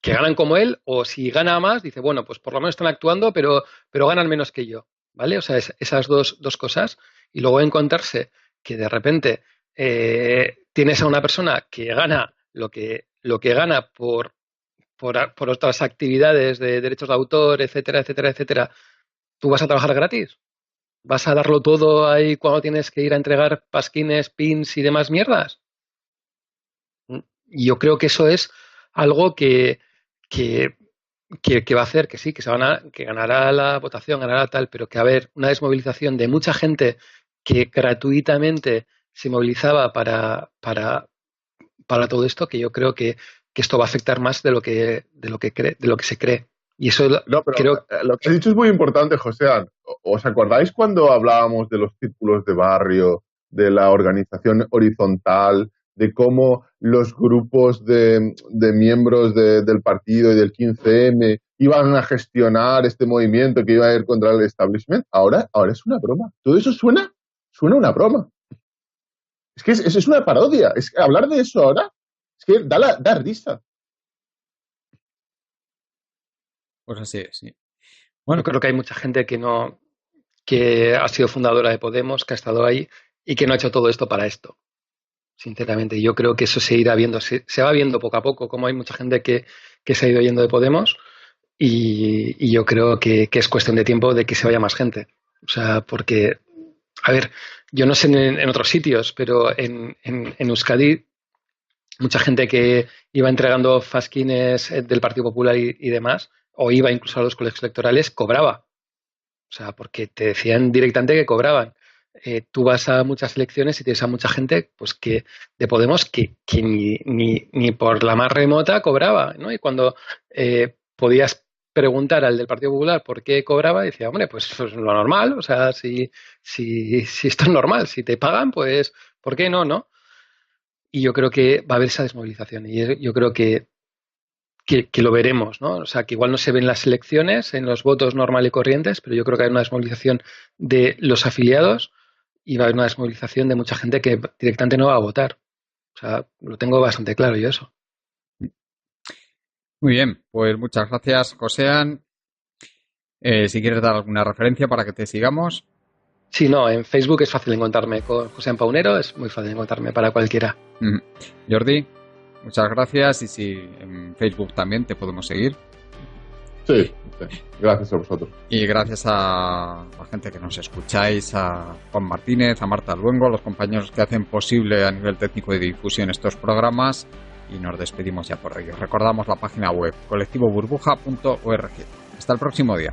que ganan como él, o si gana más, dice, bueno, pues por lo menos están actuando, pero ganan menos que yo, ¿vale? O sea, esas dos cosas. Y luego encontrarse que de repente tienes a una persona que gana lo que gana por otras actividades de derechos de autor, etcétera, etcétera, etcétera. ¿Tú vas a trabajar gratis? ¿Vas a darlo todo ahí cuando tienes que ir a entregar pasquines, pins y demás mierdas? Y yo creo que eso es algo que va a hacer que sí, que ganará la votación, ganará tal, pero que va a haber una desmovilización de mucha gente que gratuitamente se movilizaba para todo esto, que yo creo que esto va a afectar más de lo que se cree. Y eso No, pero creo. lo que has dicho es muy importante, José. ¿Os acordáis cuando hablábamos de los círculos de barrio, de la organización horizontal, de cómo los grupos de miembros del partido y del 15M iban a gestionar este movimiento que iba a ir contra el establishment? Ahora es una broma. Todo eso suena una broma. Es que es una parodia. Es que hablar de eso ahora es que da risa. Pues así es, sí. Bueno, creo que hay mucha gente que ha sido fundadora de Podemos, que ha estado ahí y que no ha hecho todo esto para esto. Sinceramente, yo creo que eso se irá viendo, se va viendo poco a poco, como hay mucha gente que se ha ido yendo de Podemos y yo creo que es cuestión de tiempo de que se vaya más gente. O sea, porque, a ver, yo no sé en otros sitios, pero en Euskadi, mucha gente que iba entregando fasquines del Partido Popular y demás, o iba incluso a los colegios electorales, cobraba. O sea, porque te decían directamente que cobraban. Tú vas a muchas elecciones y tienes a mucha gente pues que de Podemos que ni por la más remota cobraba, ¿no? Y cuando podías preguntar al del Partido Popular por qué cobraba, decía, hombre, pues lo normal, o sea, si esto es normal, si te pagan, pues ¿por qué no, no? Y yo creo que va a haber esa desmovilización y yo creo que lo veremos, ¿no? O sea, que igual no se ven las elecciones, en los votos normal y corrientes, pero yo creo que hay una desmovilización de los afiliados y va a haber una desmovilización de mucha gente que directamente no va a votar. O sea, lo tengo bastante claro yo eso. Muy bien, pues muchas gracias, Joséan. Si quieres dar alguna referencia para que te sigamos. Sí, no, en Facebook es fácil encontrarme con José Paunero, es muy fácil encontrarme para cualquiera. Jordi, muchas gracias y si en Facebook también te podemos seguir. Sí, gracias a vosotros. Y gracias a la gente que nos escucháis, a Juan Martínez, a Marta Luengo, a los compañeros que hacen posible a nivel técnico y de difusión estos programas y nos despedimos ya por ello. Recordamos la página web colectivoburbuja.org. Hasta el próximo día.